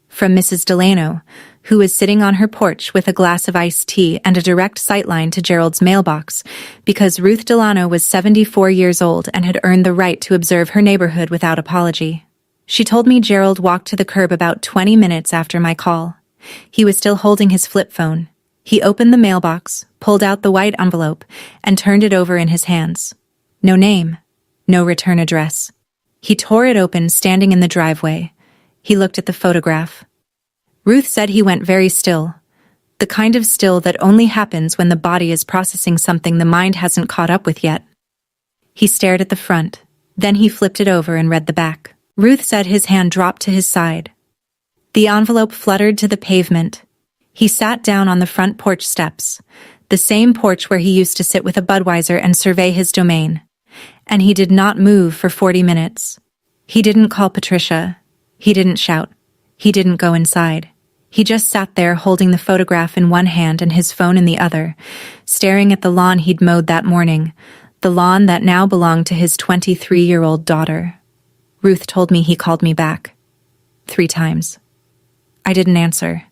Speaker 1: From Mrs. Delano, who was sitting on her porch with a glass of iced tea and a direct sightline to Gerald's mailbox, because Ruth Delano was 74 years old and had earned the right to observe her neighborhood without apology. She told me Gerald walked to the curb about 20 minutes after my call. He was still holding his flip phone. He opened the mailbox, pulled out the white envelope, and turned it over in his hands. No name, no return address. He tore it open standing in the driveway. He looked at the photograph. Ruth said he went very still. The kind of still that only happens when the body is processing something the mind hasn't caught up with yet. He stared at the front. Then he flipped it over and read the back. Ruth said his hand dropped to his side. The envelope fluttered to the pavement. He sat down on the front porch steps, the same porch where he used to sit with a Budweiser and survey his domain. And he did not move for 40 minutes. He didn't call Patricia. He didn't shout. He didn't go inside. He just sat there holding the photograph in one hand and his phone in the other, staring at the lawn he'd mowed that morning, the lawn that now belonged to his 23-year-old daughter. Ruth told me he called me back. 3 times. I didn't answer.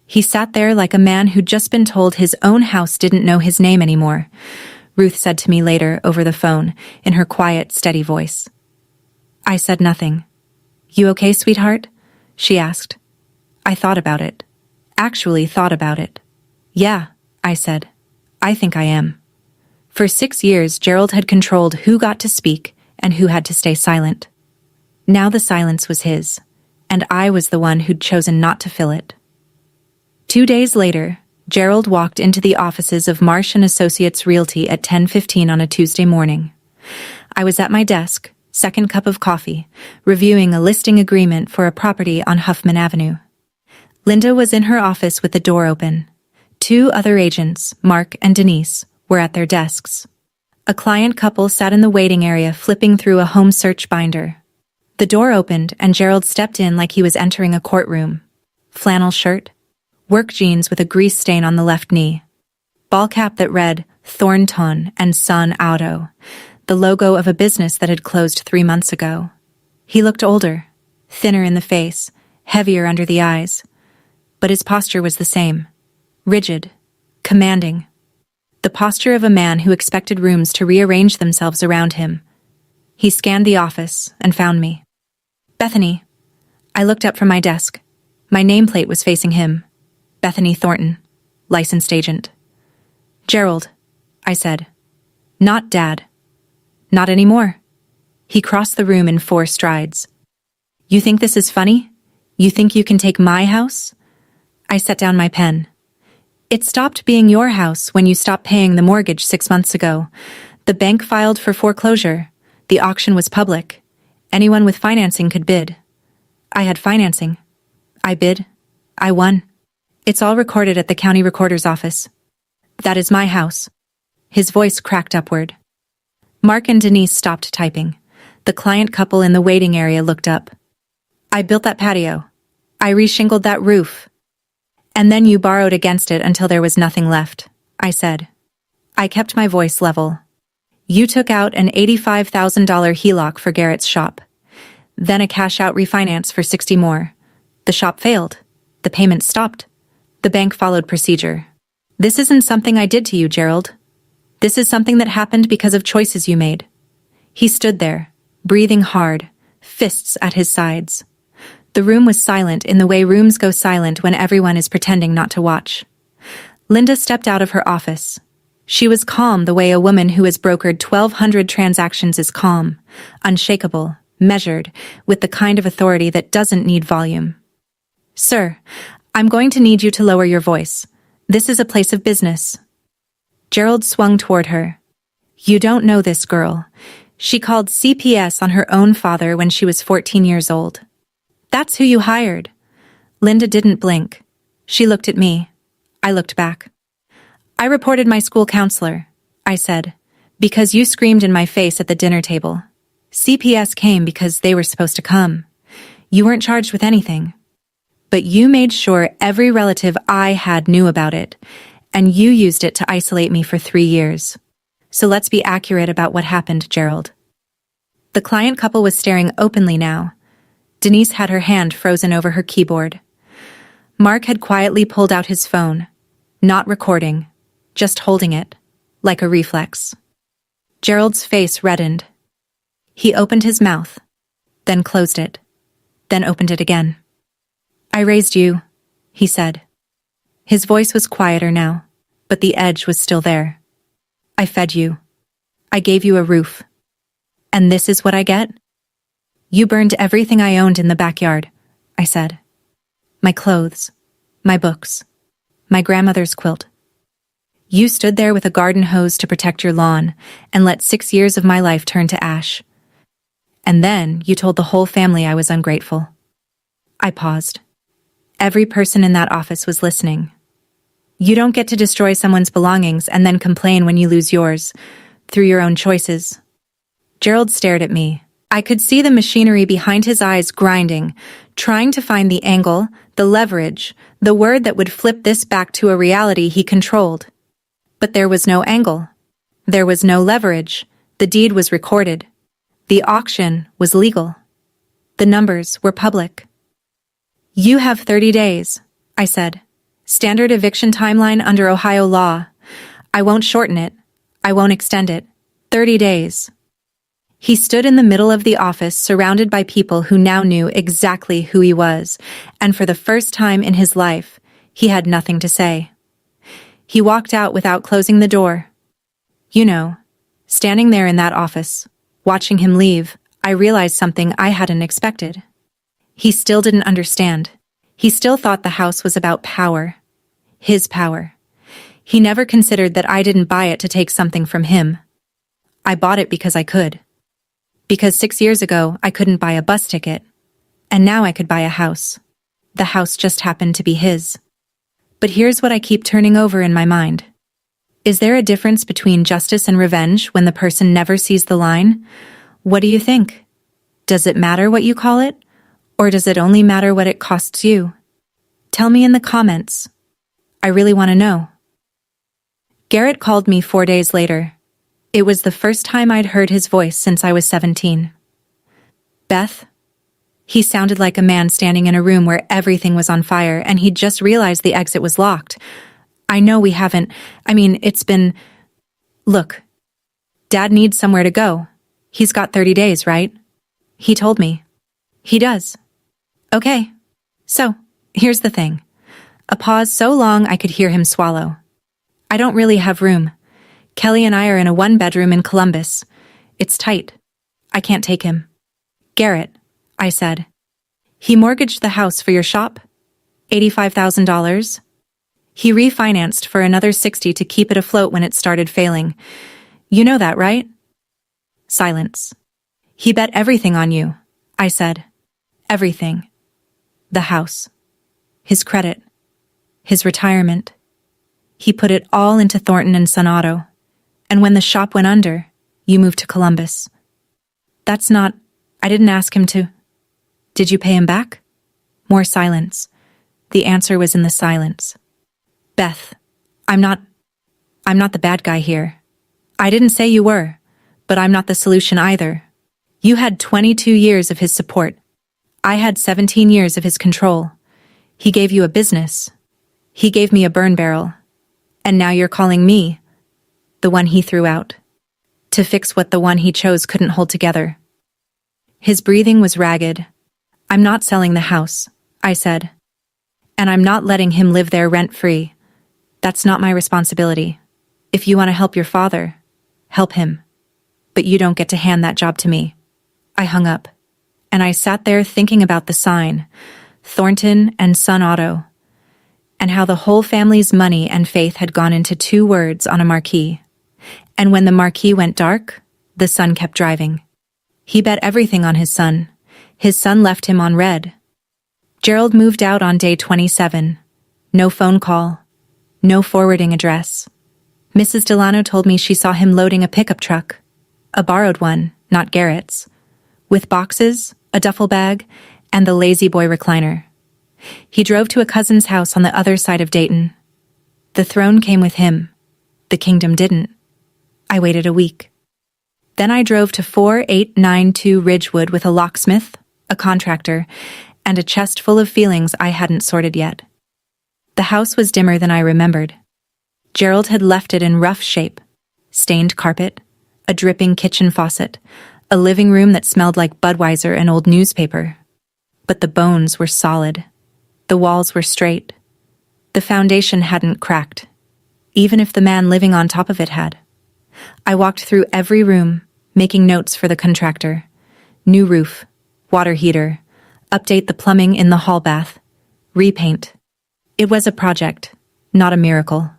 Speaker 1: He sat there like a man who'd just been told his own house didn't know his name anymore. Ruth said to me later over the phone, in her quiet, steady voice. I said nothing. "You okay, sweetheart?" she asked. I thought about it. Actually thought about it. "Yeah," I said. "I think I am." For 6 years, Gerald had controlled who got to speak and who had to stay silent. Now the silence was his, and I was the one who'd chosen not to fill it. 2 days later, Gerald walked into the offices of Marsh & Associates Realty at 10:15 on a Tuesday morning. I was at my desk, second cup of coffee, reviewing a listing agreement for a property on Huffman Avenue. Linda was in her office with the door open. 2 other agents, Mark and Denise, were at their desks. A client couple sat in the waiting area flipping through a home search binder. The door opened and Gerald stepped in like he was entering a courtroom. Flannel shirt, work jeans with a grease stain on the left knee, ball cap that read Thornton and Son Auto, the logo of a business that had closed 3 months ago. He looked older, thinner in the face, heavier under the eyes, but his posture was the same, rigid, commanding. The posture of a man who expected rooms to rearrange themselves around him. He scanned the office and found me. "Bethany." I looked up from my desk. My nameplate was facing him. Bethany Thornton, licensed agent. "Gerald," I said. "Not Dad." "Not anymore." He crossed the room in 4 strides. "You think this is funny? You think you can take my house?" I set down my pen. "It stopped being your house when you stopped paying the mortgage 6 months ago. The bank filed for foreclosure. The auction was public. Anyone with financing could bid. I had financing. I bid. I won. It's all recorded at the county recorder's office. That is my house." His voice cracked upward. Mark and Denise stopped typing. The client couple in the waiting area looked up. "I built that patio. I reshingled that roof. And then you borrowed against it until there was nothing left, I said. I kept my voice level. You took out an $85,000 HELOC for Garrett's shop. Then a cash-out refinance for 60 more. The shop failed. The payments stopped. The bank followed procedure. This isn't something I did to you, Gerald. This is something that happened because of choices you made. He stood there, breathing hard, fists at his sides. The room was silent in the way rooms go silent when everyone is pretending not to watch. Linda stepped out of her office. She was calm the way a woman who has brokered 1,200 transactions is calm, unshakable, measured, with the kind of authority that doesn't need volume. Sir, I'm going to need you to lower your voice. This is a place of business. Gerald swung toward her. You don't know this girl. She called CPS on her own father when she was 14 years old. That's who you hired. Linda didn't blink. She looked at me. I looked back. I reported my school counselor, I said, because you screamed in my face at the dinner table. CPS came because they were supposed to come. You weren't charged with anything. But you made sure every relative I had knew about it, and you used it to isolate me for 3 years. So let's be accurate about what happened, Gerald. The client couple was staring openly now. Denise had her hand frozen over her keyboard. Mark had quietly pulled out his phone, not recording, just holding it, like a reflex. Gerald's face reddened. He opened his mouth, then closed it, then opened it again. I raised you, he said. His voice was quieter now, but the edge was still there. I fed you. I gave you a roof. And this is what I get? You burned everything I owned in the backyard, I said. My clothes, my books, my grandmother's quilt. You stood there with a garden hose to protect your lawn and let 6 years of my life turn to ash. And then you told the whole family I was ungrateful. I paused. Every person in that office was listening. You don't get to destroy someone's belongings and then complain when you lose yours, through your own choices. Gerald stared at me. I could see the machinery behind his eyes grinding, trying to find the angle, the leverage, the word that would flip this back to a reality he controlled. But there was no angle. There was no leverage. The deed was recorded. The auction was legal. The numbers were public. You have 30 days, I said. Standard eviction timeline under Ohio law. I won't shorten it. I won't extend it. 30 days. He stood in the middle of the office surrounded by people who now knew exactly who he was, and for the first time in his life, he had nothing to say. He walked out without closing the door. You know, standing there in that office, watching him leave, I realized something I hadn't expected. He still didn't understand. He still thought the house was about power. His power. He never considered that I didn't buy it to take something from him. I bought it because I could. Because 6 years ago, I couldn't buy a bus ticket. And now I could buy a house. The house just happened to be his. But here's what I keep turning over in my mind. Is there a difference between justice and revenge when the person never sees the line? What do you think? Does it matter what you call it? Or does it only matter what it costs you? Tell me in the comments. I really want to know. Garrett called me 4 days later. It was the first time I'd heard his voice since I was 17. Beth? He sounded like a man standing in a room where everything was on fire and he'd just realized the exit was locked. I know we haven't. It's been... Look, Dad needs somewhere to go. He's got 30 days, right? He told me. He does. Okay. So, here's the thing. A pause so long I could hear him swallow. I don't really have room. Kelly and I are in a 1-bedroom in Columbus. It's tight. I can't take him. Garrett, I said. He mortgaged the house for your shop? $85,000? He refinanced for another $60,000 to keep it afloat when it started failing. You know that, right? Silence. He bet everything on you, I said. Everything. The house. His credit. His retirement. He put it all into Thornton and Son Auto. And when the shop went under, you moved to Columbus. I didn't ask him to. Did you pay him back? More silence. The answer was in the silence. Beth, I'm not the bad guy here. I didn't say you were, but I'm not the solution either. You had 22 years of his support. I had 17 years of his control. He gave you a business. He gave me a burn barrel. And now you're calling me, the one he threw out, to fix what the one he chose couldn't hold together. His breathing was ragged. I'm not selling the house, I said. And I'm not letting him live there rent-free. That's not my responsibility. If you want to help your father, help him. But you don't get to hand that job to me. I hung up, and I sat there thinking about the sign, Thornton and Son Auto, and how the whole family's money and faith had gone into 2 words on a marquee. And when the marquee went dark, the son kept driving. He bet everything on his son. His son left him on red. Gerald moved out on day 27. No phone call. No forwarding address. Mrs. Delano told me she saw him loading a pickup truck. A borrowed one, not Garrett's. With boxes, a duffel bag, and the lazy boy recliner. He drove to a cousin's house on the other side of Dayton. The throne came with him. The kingdom didn't. I waited a week. Then I drove to 4892 Ridgewood with a locksmith, a contractor, and a chest full of feelings I hadn't sorted yet. The house was dimmer than I remembered. Gerald had left it in rough shape. Stained carpet, a dripping kitchen faucet, a living room that smelled like Budweiser and old newspaper. But the bones were solid. The walls were straight. The foundation hadn't cracked, even if the man living on top of it had. I walked through every room, making notes for the contractor. New roof, water heater, update the plumbing in the hall bath, repaint. It was a project, not a miracle.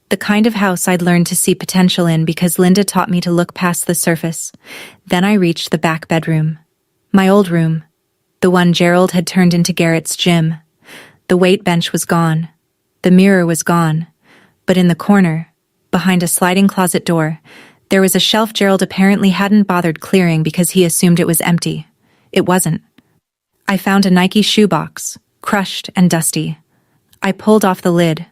Speaker 1: The kind of house I'd learned to see potential in because Linda taught me to look past the surface. Then I reached the back bedroom. My old room, the one Gerald had turned into Garrett's gym. The weight bench was gone. The mirror was gone. But in the corner, behind a sliding closet door, there was a shelf Gerald apparently hadn't bothered clearing because he assumed it was empty. It wasn't. I found a Nike shoebox, crushed and dusty. I pulled off the lid.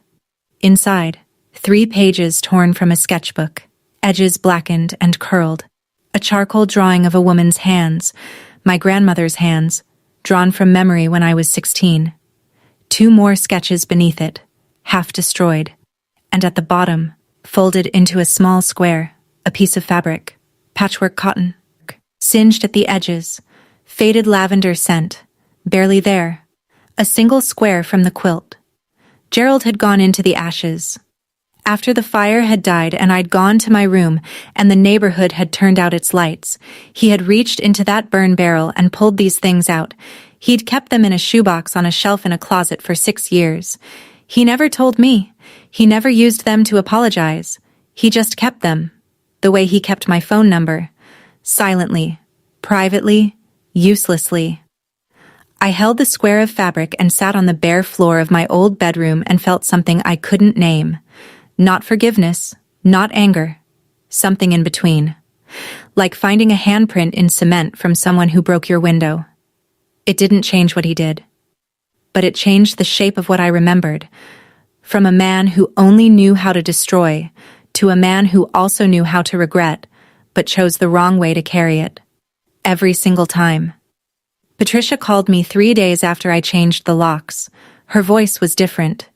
Speaker 1: Inside, 3 pages torn from a sketchbook, edges blackened and curled. A charcoal drawing of a woman's hands, my grandmother's hands, drawn from memory when I was 16. 2 more sketches beneath it, half destroyed. And at the bottom, folded into a small square, a piece of fabric, patchwork cotton, singed at the edges, faded lavender scent, barely there, a single square from the quilt. Gerald had gone into the ashes. After the fire had died and I'd gone to my room and the neighborhood had turned out its lights, he had reached into that burn barrel and pulled these things out. He'd kept them in a shoebox on a shelf in a closet for 6 years. He never told me. He never used them to apologize. He just kept them, the way he kept my phone number. Silently, privately, uselessly. I held the square of fabric and sat on the bare floor of my old bedroom and felt something I couldn't name. Not forgiveness, not anger. Something in between. Like finding a handprint in cement from someone who broke your window. It didn't change what he did. But it changed the shape of what I remembered. From a man who only knew how to destroy, to a man who also knew how to regret, but chose the wrong way to carry it. Every single time. Patricia called me 3 days after I changed the locks. Her voice was different.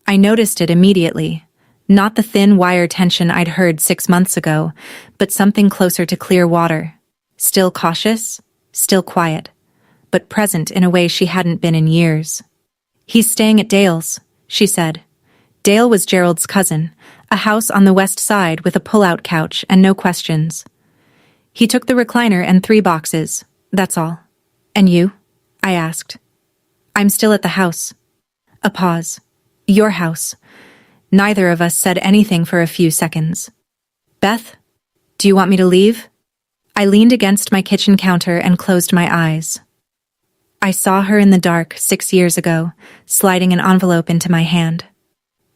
Speaker 1: I noticed it immediately. Not the thin wire tension I'd heard 6 months ago, but something closer to clear water. Still cautious, still quiet, but present in a way she hadn't been in years. "He's staying at Dale's," she said. Dale was Gerald's cousin, a house on the west side with a pull-out couch and no questions. "He took the recliner and 3 boxes, that's all." "And you?" I asked. "I'm still at the house." A pause. "Your house." Neither of us said anything for a few seconds. "Beth, do you want me to leave?" I leaned against my kitchen counter and closed my eyes. I saw her in the dark 6 years ago, sliding an envelope into my hand.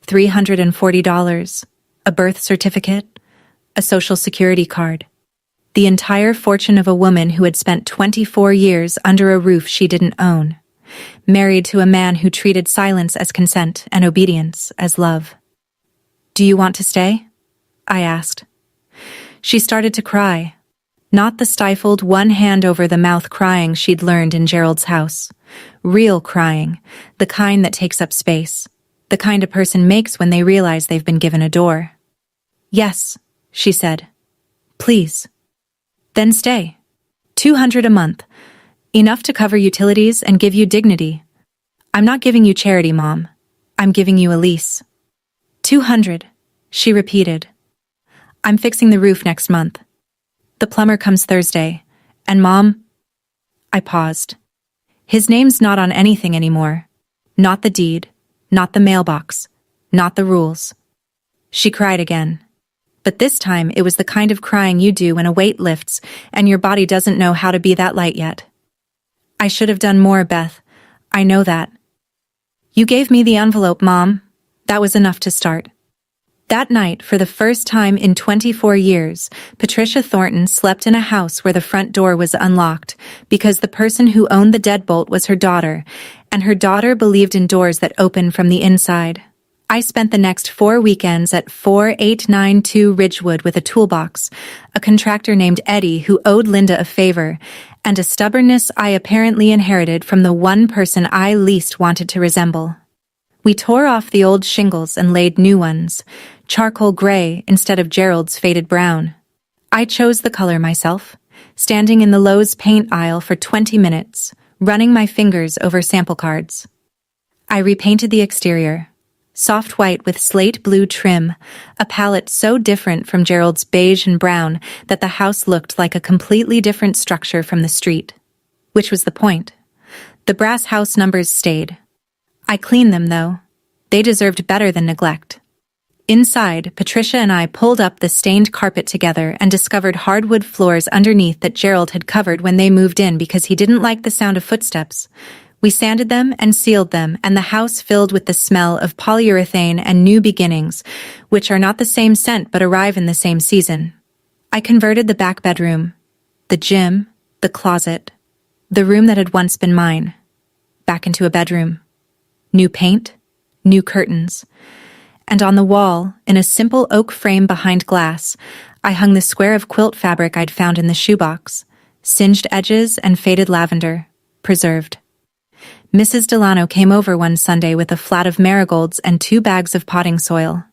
Speaker 1: $340, a birth certificate, a social security card. The entire fortune of a woman who had spent 24 years under a roof she didn't own. married to a man who treated silence as consent and obedience as love. "Do you want to stay?" I asked. She started to cry. Not the stifled, one hand over the mouth crying she'd learned in Gerald's house. Real crying, the kind that takes up space, the kind a person makes when they realize they've been given a door. "Yes," she said. "Please." "Then stay. 200 a month. Enough to cover utilities and give you dignity. I'm not giving you charity, Mom. I'm giving you a lease." 200, she repeated. "I'm fixing the roof next month. The plumber comes Thursday, and Mom..." I paused. "His name's not on anything anymore. Not the deed, not the mailbox, not the rules." She cried again. But this time it was the kind of crying you do when a weight lifts and your body doesn't know how to be that light yet. "I should have done more, Beth. I know that." "You gave me the envelope, Mom. That was enough to start." That night, for the first time in 24 years, Patricia Thornton slept in a house where the front door was unlocked because the person who owned the deadbolt was her daughter, and her daughter believed in doors that open from the inside. I spent the next 4 weekends at 4892 Ridgewood with a toolbox, a contractor named Eddie who owed Linda a favor, and a stubbornness I apparently inherited from the one person I least wanted to resemble. We tore off the old shingles and laid new ones, charcoal gray instead of Gerald's faded brown. I chose the color myself, standing in the Lowe's paint aisle for 20 minutes, running my fingers over sample cards. I repainted the exterior. Soft white with slate blue trim, a palette so different from Gerald's beige and brown that the house looked like a completely different structure from the street. Which was the point. The brass house numbers stayed. I cleaned them, though. They deserved better than neglect. Inside, Patricia and I pulled up the stained carpet together and discovered hardwood floors underneath that Gerald had covered when they moved in because he didn't like the sound of footsteps. We sanded them and sealed them, and the house filled with the smell of polyurethane and new beginnings, which are not the same scent but arrive in the same season. I converted the back bedroom, the gym, the closet, the room that had once been mine, back into a bedroom. New paint, new curtains, and on the wall, in a simple oak frame behind glass, I hung the square of quilt fabric I'd found in the shoebox, singed edges and faded lavender, preserved. Mrs. Delano came over one Sunday with a flat of marigolds and 2 bags of potting soil.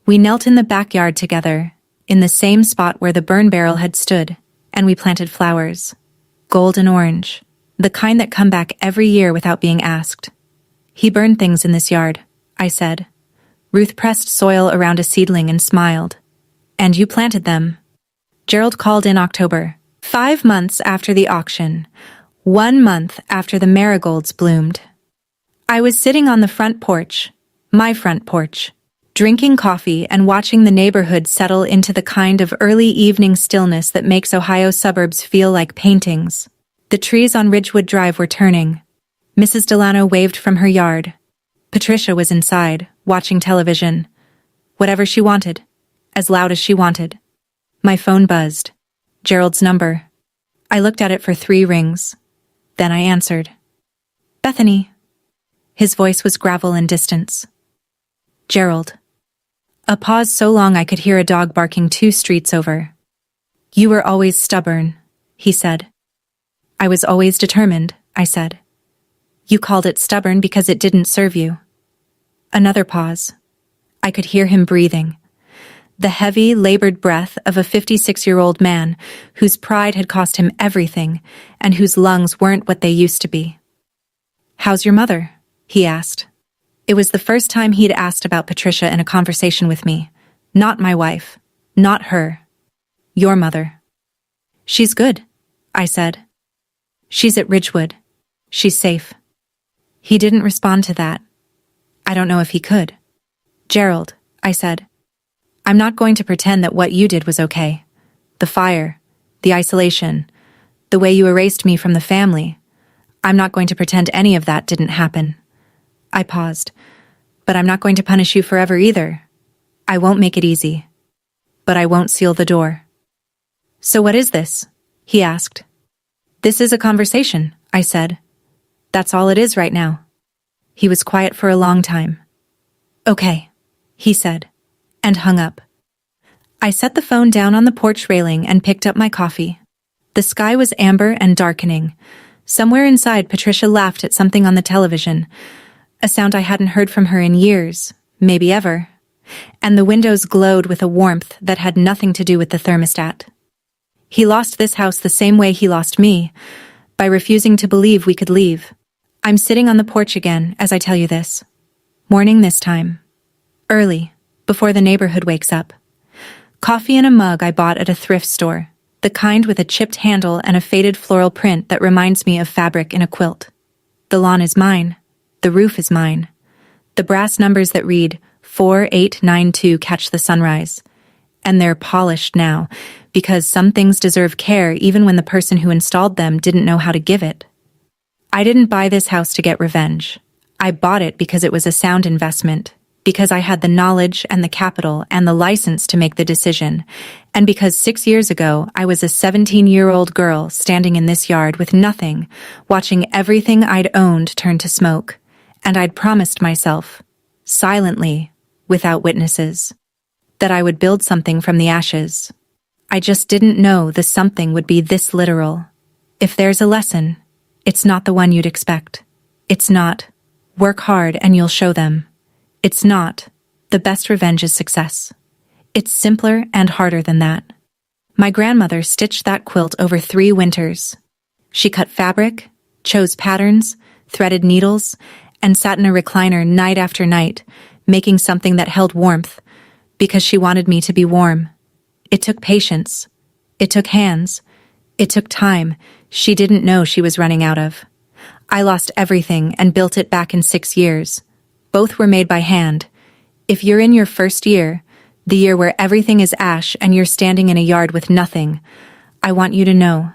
Speaker 1: We knelt in the backyard together, in the same spot where the burn barrel had stood, and we planted flowers. Gold and orange, the kind that come back every year without being asked. "He burned things in this yard," I said. Ruth pressed soil around a seedling and smiled. "And you planted them." Gerald called in October, 5 months after the auction. 1 month after the marigolds bloomed. I was sitting on the front porch, my front porch, drinking coffee and watching the neighborhood settle into the kind of early evening stillness that makes Ohio suburbs feel like paintings. The trees on Ridgewood Drive were turning. Mrs. Delano waved from her yard. Patricia was inside, watching television. Whatever she wanted, as loud as she wanted. My phone buzzed. Gerald's number. I looked at it for 3 rings. Then I answered. "Bethany." His voice was gravel and distance. "Gerald." A pause so long I could hear a dog barking 2 streets over. "You were always stubborn," he said. "I was always determined," I said. "You called it stubborn because it didn't serve you." Another pause. I could hear him breathing. The heavy, labored breath of a 56-year-old man whose pride had cost him everything and whose lungs weren't what they used to be. "How's your mother?" he asked. It was the first time he'd asked about Patricia in a conversation with me. Not my wife. Not her. Your mother. "She's good," I said. "She's at Ridgewood. She's safe." He didn't respond to that. I don't know if he could. "Gerald," I said. "I'm not going to pretend that what you did was okay. The fire, the isolation, the way you erased me from the family. I'm not going to pretend any of that didn't happen." I paused. "But I'm not going to punish you forever either. I won't make it easy. But I won't seal the door." "So what is this?" he asked. "This is a conversation," I said. That's all it is right now. He was quiet for a long time. Okay, he said, and hung up. I set the phone down on the porch railing and picked up my coffee. The sky was amber and darkening. Somewhere inside, Patricia laughed at something on the television, a sound I hadn't heard from her in years, maybe ever. And the windows glowed with a warmth that had nothing to do with the thermostat. He lost this house the same way he lost me, by refusing to believe we could leave. I'm sitting on the porch again as I tell you this. Morning this time. Early, before the neighborhood wakes up. Coffee in a mug I bought at a thrift store, the kind with a chipped handle and a faded floral print that reminds me of fabric in a quilt. The lawn is mine. The roof is mine. The brass numbers that read 4892 catch the sunrise. And they're polished now, because some things deserve care even when the person who installed them didn't know how to give it. I didn't buy this house to get revenge. I bought it because it was a sound investment, because I had the knowledge and the capital and the license to make the decision, and because 6 years ago I was a 17-year-old girl standing in this yard with nothing, watching everything I'd owned turn to smoke, and I'd promised myself, silently, without witnesses, that I would build something from the ashes. I just didn't know the something would be this literal. If there's a lesson, it's not the one you'd expect. It's not, work hard and you'll show them. It's not, the best revenge is success. It's simpler and harder than that. My grandmother stitched that quilt over 3 winters. She cut fabric, chose patterns, threaded needles, and sat in a recliner night after night, making something that held warmth, because she wanted me to be warm. It took patience. It took hands. It took time she didn't know she was running out of. I lost everything and built it back in 6 years. Both were made by hand. If you're in your first year, the year where everything is ash and you're standing in a yard with nothing, I want you to know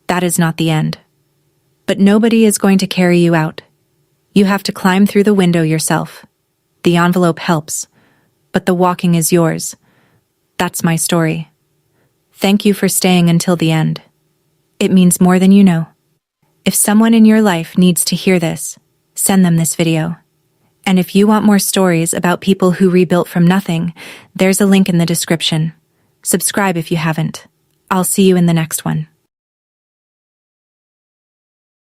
Speaker 1: that is not the end. But nobody is going to carry you out. You have to climb through the window yourself. The envelope helps, but the walking is yours. That's my story. Thank you for staying until the end. It means more than you know. If someone in your life needs to hear this, send them this video. And if you want more stories about people who rebuilt from nothing, there's a link in the description. Subscribe if you haven't. I'll see you in the next one.